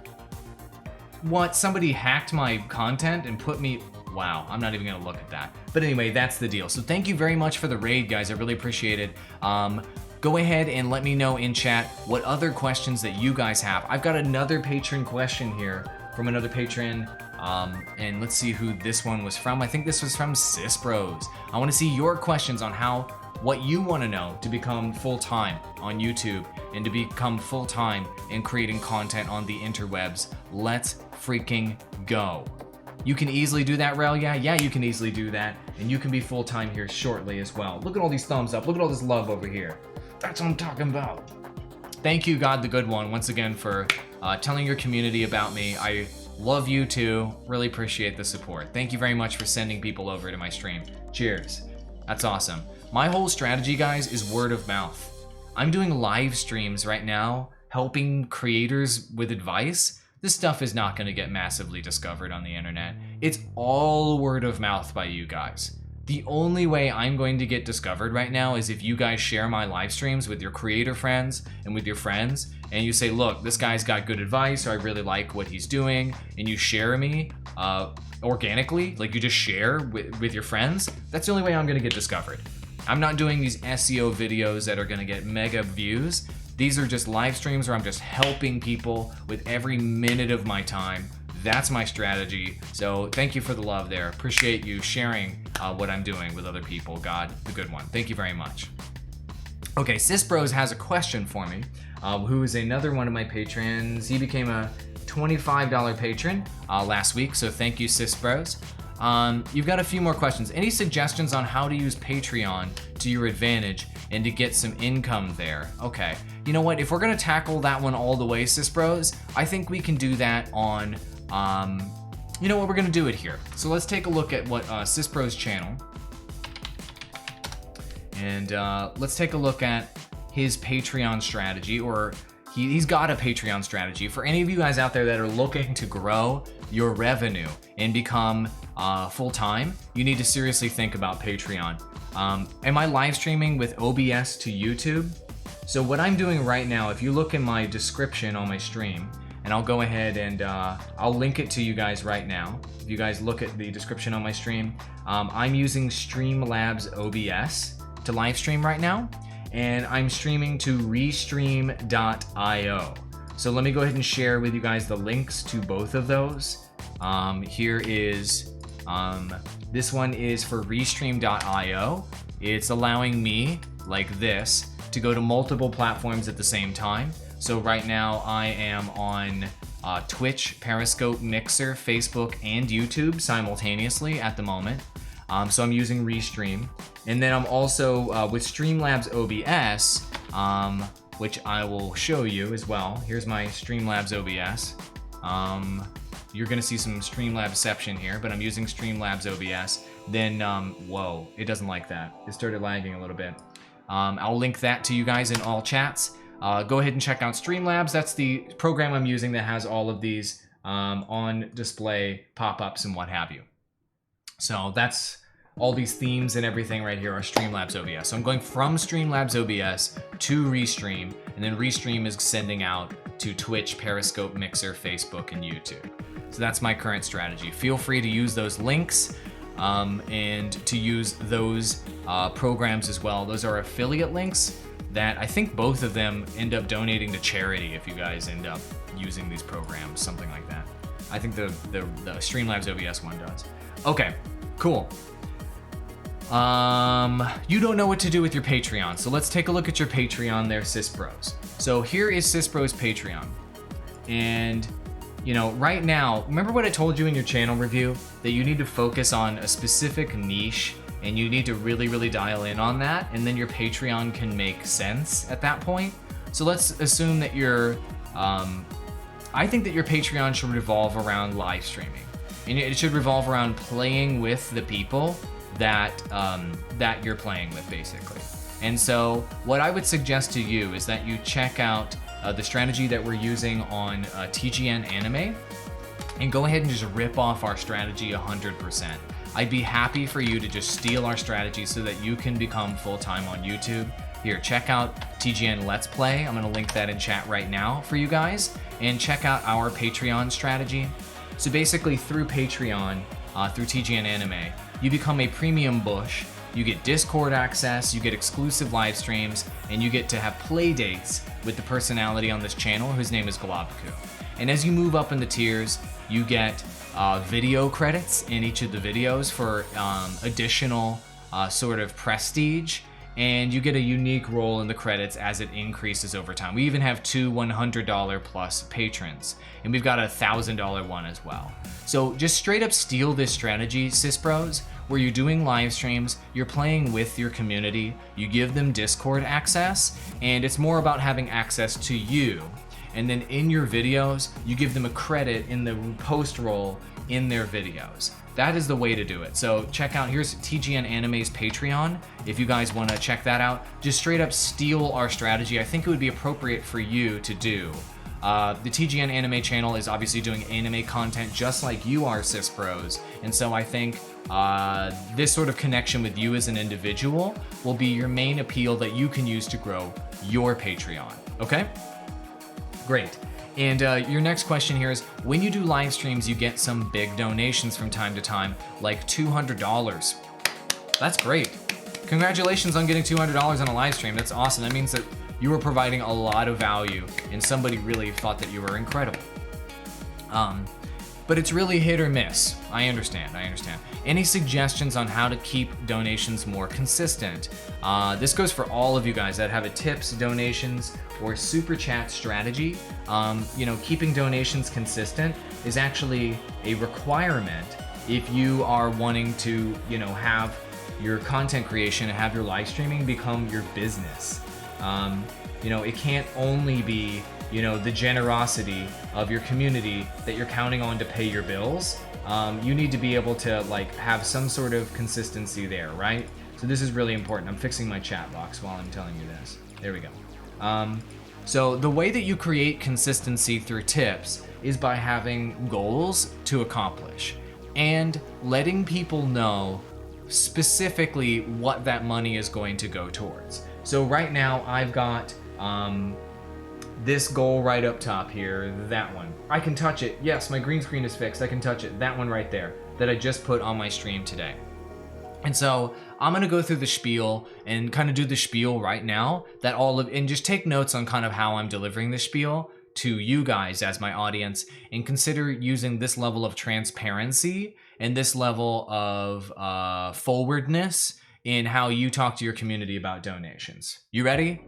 what? Somebody hacked my content and put me... Wow, I'm not even gonna look at that. But anyway, that's the deal. So thank you very much for the raid, guys. I really appreciate it. Go ahead and let me know in chat what other questions that you guys have. I've got another patron question here from another patron. And let's see who this one was from. I think this was from Sis Bros. I want to see your questions on what you want to know to become full-time on YouTube and to become full-time in creating content on the interwebs. Let's freaking go. You can easily do that, Rel. Yeah, you can easily do that. And you can be full-time here shortly as well. Look at all these thumbs up. Look at all this love over here. That's what I'm talking about. Thank you, God the Good One, once again for telling your community about me. I love you too. Really appreciate the support. Thank you very much for sending people over to my stream. Cheers. That's awesome. My whole strategy, guys, is word of mouth. I'm doing live streams right now, helping creators with advice. This stuff is not going to get massively discovered on the internet. It's all word of mouth by you guys. The only way I'm going to get discovered right now is if you guys share my live streams with your creator friends and with your friends, and you say, look, this guy's got good advice, or I really like what he's doing, and you share me organically, like you just share with your friends. That's the only way I'm going to get discovered. I'm not doing these SEO videos that are going to get mega views. These are just live streams where I'm just helping people with every minute of my time. That's my strategy. So thank you for the love there. Appreciate you sharing what I'm doing with other people. God, the good one. Thank you very much. Okay, Sysbros has a question for me, who is another one of my patrons. He became a $25 patron last week, so thank you, Sysbros. You've got a few more questions. Any suggestions on how to use Patreon to your advantage and to get some income there? Okay, you know what? If we're gonna tackle that one all the way, Sysbros, I think we can do that on, you know what? We're gonna do it here. So let's take a look at what Sysbros channel, and let's take a look at his Patreon strategy, or he's got a Patreon strategy. For any of you guys out there that are looking to grow your revenue and become full-time, you need to seriously think about Patreon. Am I live streaming with OBS to YouTube? So what I'm doing right now, if you look in my description on my stream, and I'll go ahead and I'll link it to you guys right now. If you guys look at the description on my stream, I'm using Streamlabs OBS to live stream right now, and I'm streaming to restream.io. So let me go ahead and share with you guys the links to both of those. Here is, this one is for restream.io. It's allowing me, like this, to go to multiple platforms at the same time. So right now I am on Twitch, Periscope, Mixer, Facebook, and YouTube simultaneously at the moment. So I'm using Restream. And then I'm also with Streamlabs OBS, which I will show you as well. Here's my Streamlabs OBS. You're gonna see some Streamlabsception here, but I'm using Streamlabs OBS. Then, whoa, it doesn't like that. It started lagging a little bit. I'll link that to you guys in all chats. Go ahead and check out Streamlabs. That's the program I'm using that has all of these on display pop-ups and what have you. So that's all these themes and everything right here are Streamlabs OBS. So I'm going from Streamlabs OBS to Restream, and then Restream is sending out to Twitch, Periscope, Mixer, Facebook, and YouTube. So that's my current strategy. Feel free to use those links and to use those programs as well. Those are affiliate links that I think both of them end up donating to charity if you guys end up using these programs, something like that. I think the Streamlabs OBS one does. Okay, cool. You don't know what to do with your Patreon, so let's take a look at your Patreon there, Sysbros. So here is Sysbros Patreon. And, you know, right now, remember what I told you in your channel review? That you need to focus on a specific niche, and you need to really, really dial in on that, and then your Patreon can make sense at that point. So let's assume that your, I think that your Patreon should revolve around live streaming. And it should revolve around playing with the people that that you're playing with, basically. And so what I would suggest to you is that you check out the strategy that we're using on TGN Anime, and go ahead and just rip off our strategy 100%. I'd be happy for you to just steal our strategy so that you can become full-time on YouTube. Here, check out TGN Let's Play. I'm gonna link that in chat right now for you guys. And check out our Patreon strategy. So basically through Patreon, through TGN Anime, you become a premium bush, you get Discord access, you get exclusive live streams, and you get to have play dates with the personality on this channel whose name is Galabku. And as you move up in the tiers, you get video credits in each of the videos for additional sort of prestige, and you get a unique role in the credits as it increases over time. We even have 2 $100 plus patrons, and we've got a $1,000 one as well. So just straight up steal this strategy, Sysbros, where you're doing live streams, you're playing with your community, you give them Discord access, and it's more about having access to you. And then in your videos, you give them a credit in the post roll in their videos. That is the way to do it. So check out, here's TGN Anime's Patreon. If you guys want to check that out, just straight up steal our strategy. I think it would be appropriate for you to do. The TGN Anime channel is obviously doing anime content just like you are, Cis Pros. And so I think this sort of connection with you as an individual will be your main appeal that you can use to grow your Patreon. Okay? Great. And your next question here is, when you do live streams, you get some big donations from time to time, like $200. That's great. Congratulations on getting $200 on a live stream. That's awesome. That means that you were providing a lot of value and somebody really thought that you were incredible. But it's really hit or miss. I understand. Any suggestions on how to keep donations more consistent? This goes for all of you guys that have a tips, donations, or super chat strategy. Keeping donations consistent is actually a requirement if you are wanting to, have your content creation and have your live streaming become your business. It can't only be the generosity of your community that you're counting on to pay your bills. You need to be able to have some sort of consistency there, right? So this is really important. I'm fixing my chat box while I'm telling you this. There we go. So the way that you create consistency through tips is by having goals to accomplish and letting people know specifically what that money is going to go towards. So right now I've got this goal right up top here, that one. I can touch it. Yes, my green screen is fixed. I can touch it. That one right there that I just put on my stream today. And so I'm gonna go through the spiel and kind of do the spiel right now and just take notes on kind of how I'm delivering the spiel to you guys as my audience, and consider using this level of transparency and this level of forwardness in how you talk to your community about donations. You ready?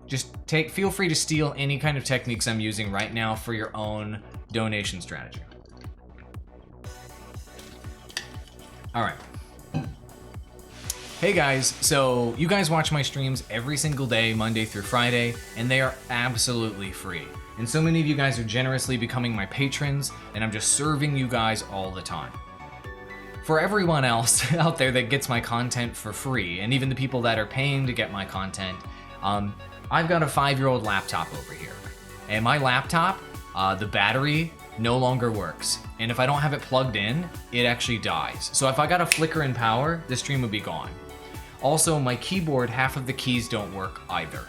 Just feel free to steal any kind of techniques I'm using right now for your own donation strategy. All right. Hey guys, so you guys watch my streams every single day, Monday through Friday, and they are absolutely free. And so many of you guys are generously becoming my patrons, and I'm just serving you guys all the time. For everyone else out there that gets my content for free, and even the people that are paying to get my content, I've got a 5-year-old laptop over here. And my laptop, the battery no longer works. And if I don't have it plugged in, it actually dies. So if I got a flicker in power, the stream would be gone. Also, my keyboard, half of the keys don't work either.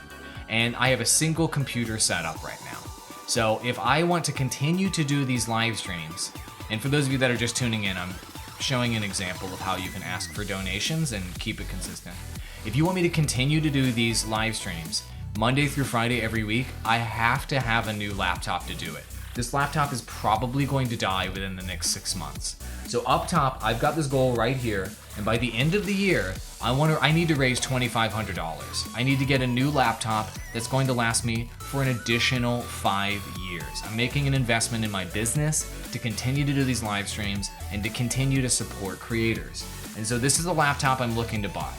And I have a single computer set up right now. So if I want to continue to do these live streams, and for those of you that are just tuning in, I'm showing an example of how you can ask for donations and keep it consistent. If you want me to continue to do these live streams, Monday through Friday every week, I have to have a new laptop to do it. This laptop is probably going to die within the next 6 months. So up top, I've got this goal right here, and by the end of the year, I need to raise $2,500. I need to get a new laptop that's going to last me for an additional 5 years. I'm making an investment in my business to continue to do these live streams and to continue to support creators. And so this is the laptop I'm looking to buy.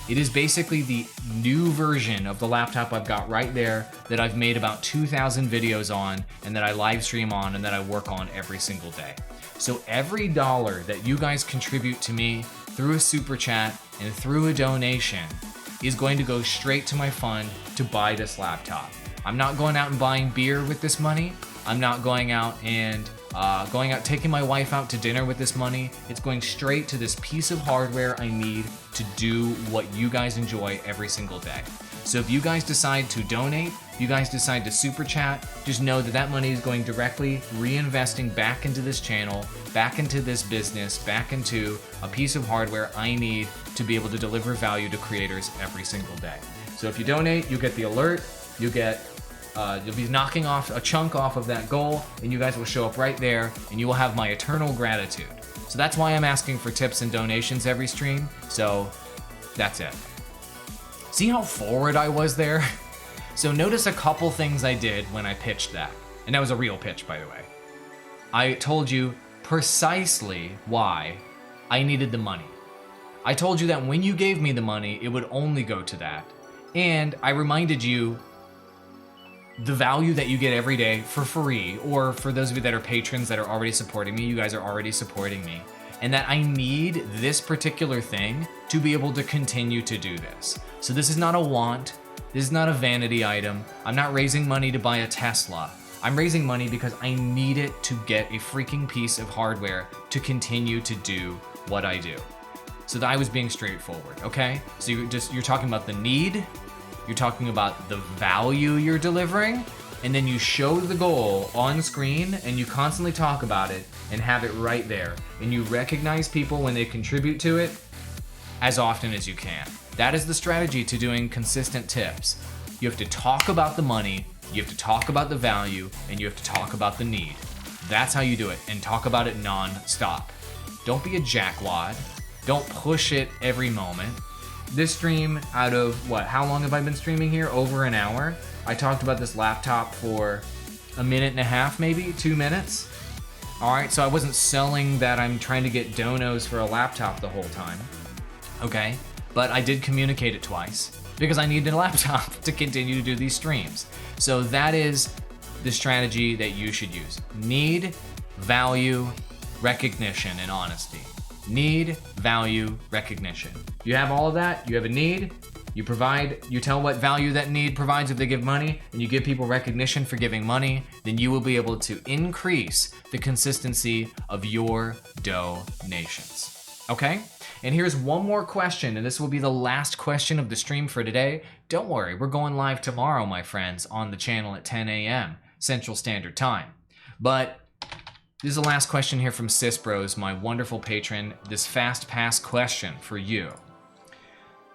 It is basically the new version of the laptop I've got right there that I've made about 2,000 videos on, and that I live stream on, and that I work on every single day. So every dollar that you guys contribute to me through a super chat and through a donation is going to go straight to my fund to buy this laptop. I'm not going out and buying beer with this money. I'm not going out and taking my wife out to dinner with this money. It's going straight to this piece of hardware I need to do what you guys enjoy every single day. So if you guys decide to donate, if you guys decide to super chat, just know that that money is going directly reinvesting back into this channel, back into this business, back into a piece of hardware I need to be able to deliver value to creators every single day. So if you donate, you get the alert, you'll be knocking off a chunk off of that goal, and you guys will show up right there, and you will have my eternal gratitude. So that's why I'm asking for tips and donations every stream. So that's it. See how forward I was there? So notice a couple things I did when I pitched that. And that was a real pitch, by the way. I told you precisely why I needed the money. I told you that when you gave me the money, it would only go to that. And I reminded you the value that you get every day for free, or for those of you that are patrons that are already supporting me, you guys are already supporting me, and that I need this particular thing to be able to continue to do this. So this is not a want, this is not a vanity item. I'm not raising money to buy a Tesla. I'm raising money because I need it to get a freaking piece of hardware to continue to do what I do. So that I was being straightforward, okay? So you're talking about the need, you're talking about the value you're delivering, and then you show the goal on screen and you constantly talk about it and have it right there. And you recognize people when they contribute to it as often as you can. That is the strategy to doing consistent tips. You have to talk about the money, you have to talk about the value, and you have to talk about the need. That's how you do it, and talk about it non-stop. Don't be a jackwad. Don't push it every moment. This stream, out of how long have I been streaming here? Over an hour. I talked about this laptop for a minute and a half, maybe 2 minutes. All right, so I wasn't selling that I'm trying to get donos for a laptop the whole time. Okay, but I did communicate it twice because I needed a laptop to continue to do these streams. So that is the strategy that you should use. Need, value, recognition, and honesty. Need, value, recognition. You have all of that, you have a need, you provide, you tell what value that need provides if they give money, and you give people recognition for giving money, then you will be able to increase the consistency of your donations. Okay? And here's one more question, and this will be the last question of the stream for today. Don't worry, we're going live tomorrow, my friends, on the channel at 10 a.m. Central Standard Time. But this is the last question here from Sisbros, my wonderful patron. This fast pass question for you.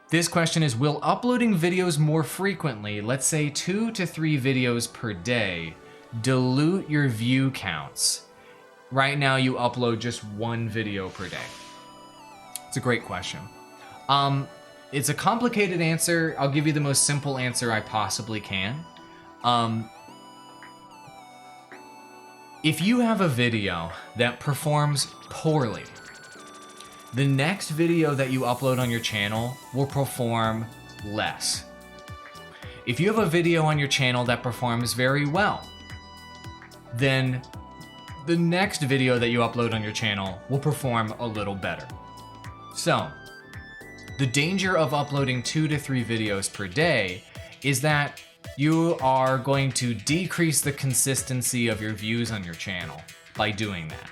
This question is, will uploading videos more frequently, let's say 2 to 3 videos per day, dilute your view counts? Right now you upload just 1 video per day. It's a great question. It's a complicated answer. I'll give you the most simple answer I possibly can. If you have a video that performs poorly, the next video that you upload on your channel will perform less. If you have a video on your channel that performs very well, then the next video that you upload on your channel will perform a little better. So, the danger of uploading 2 to 3 videos per day is that you are going to decrease the consistency of your views on your channel by doing that.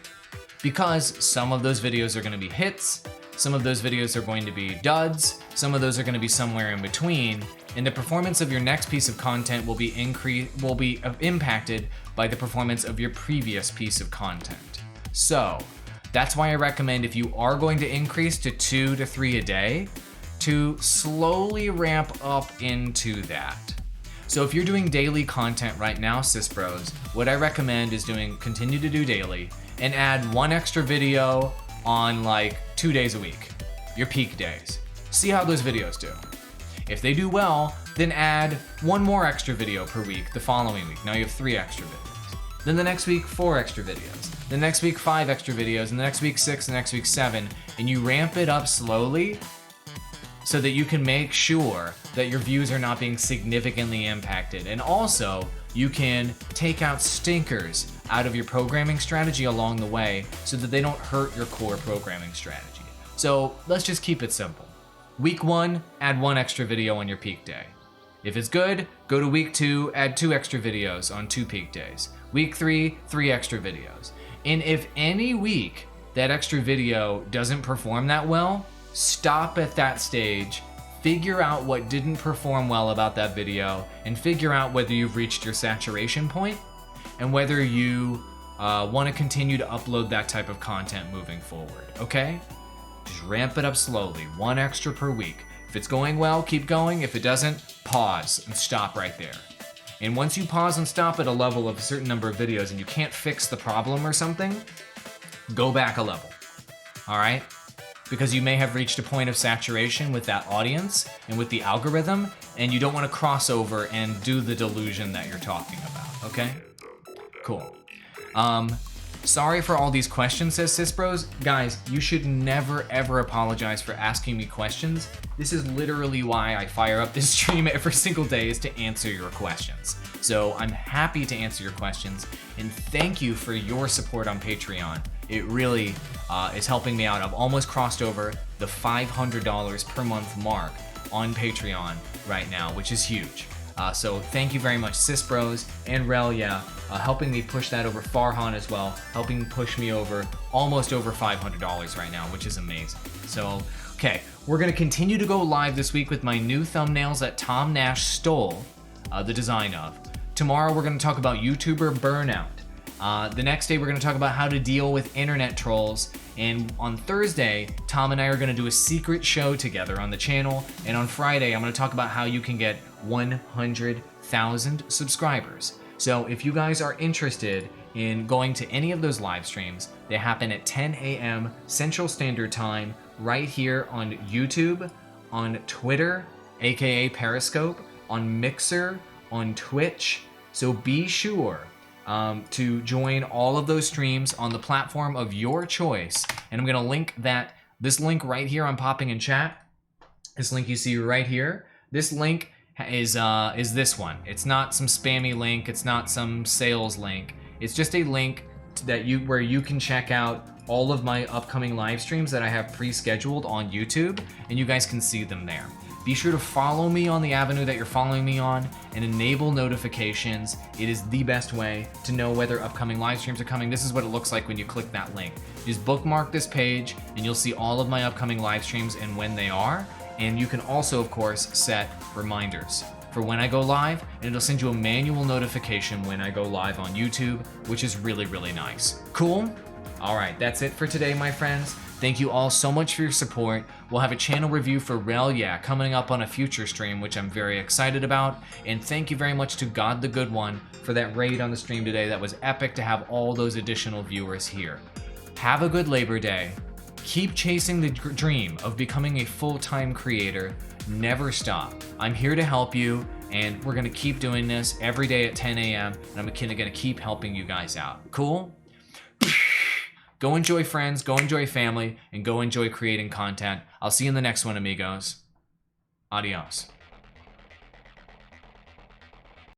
Because some of those videos are going to be hits, some of those videos are going to be duds, some of those are going to be somewhere in between, and the performance of your next piece of content will be impacted by the performance of your previous piece of content. So, that's why I recommend, if you are going to increase to 2 to 3 a day, to slowly ramp up into that. So if you're doing daily content right now, Sisbros, what I recommend is continue to do daily and add 1 extra video on like 2 days a week, your peak days. See how those videos do. If they do well, then add 1 more extra video per week the following week. Now you have 3 extra videos. Then the next week, 4 extra videos. The next week, 5 extra videos, and the next week 6, and the next week 7, and you ramp it up slowly so that you can make sure that your views are not being significantly impacted. And also, you can take out stinkers out of your programming strategy along the way so that they don't hurt your core programming strategy. So let's just keep it simple. Week 1, add 1 extra video on your peak day. If it's good, go to week 2, add 2 extra videos on 2 peak days. Week 3, 3 extra videos. And if any week that extra video doesn't perform that well, stop at that stage, figure out what didn't perform well about that video, and figure out whether you've reached your saturation point and whether you want to continue to upload that type of content moving forward, okay? Just ramp it up slowly, 1 extra per week. If it's going well, keep going. If it doesn't, pause and stop right there. And once you pause and stop at a level of a certain number of videos and you can't fix the problem or something, go back a level, all right? Because you may have reached a point of saturation with that audience and with the algorithm, and you don't want to cross over and do the delusion that you're talking about, okay? Cool. Sorry for all these questions, says Sisbros. Guys, you should never ever apologize for asking me questions. This is literally why I fire up this stream every single day, is to answer your questions. So I'm happy to answer your questions, and thank you for your support on Patreon. It really is helping me out. I've almost crossed over the $500 per month mark on Patreon right now, which is huge. So thank you very much, Cisbros and Rel, helping me push that over. Farhan as well, helping push me over almost over $500 right now, which is amazing. So, okay, we're gonna continue to go live this week with my new thumbnails that Tom Nash stole the design of. Tomorrow we're gonna talk about YouTuber burnout. The next day we're gonna talk about how to deal with internet trolls. And on Thursday, Tom and I are gonna do a secret show together on the channel. And on Friday, I'm gonna talk about how you can get 100,000 subscribers. So if you guys are interested in going to any of those live streams, they happen at 10 a.m. Central Standard Time right here on YouTube, on Twitter, aka Periscope, on Mixer, on Twitch. So be sure to join all of those streams on the platform of your choice. And I'm gonna link this link right here I'm popping in chat. This link you see right here. This link is this one. It's not some spammy link. It's not some sales link. It's just a link where you can check out all of my upcoming live streams that I have pre-scheduled on YouTube, and you guys can see them there. Be sure to follow me on the avenue that you're following me on and enable notifications. It is the best way to know whether upcoming live streams are coming. This is what it looks like when you click that link. Just bookmark this page and you'll see all of my upcoming live streams and when they are. And you can also, of course, set reminders for when I go live, and it'll send you a manual notification when I go live on YouTube, which is really, really nice. Cool? All right, that's it for today, my friends. Thank you all so much for your support. We'll have a channel review for Rel coming up on a future stream, which I'm very excited about. And thank you very much to God the Good One for that raid on the stream today. That was epic to have all those additional viewers here. Have a good Labor Day. Keep chasing the dream of becoming a full-time creator. Never stop. I'm here to help you, and we're gonna keep doing this every day at 10 a.m. and I'm gonna keep helping you guys out. Cool? Go enjoy friends, go enjoy family, and go enjoy creating content. I'll see you in the next one, amigos. Adios.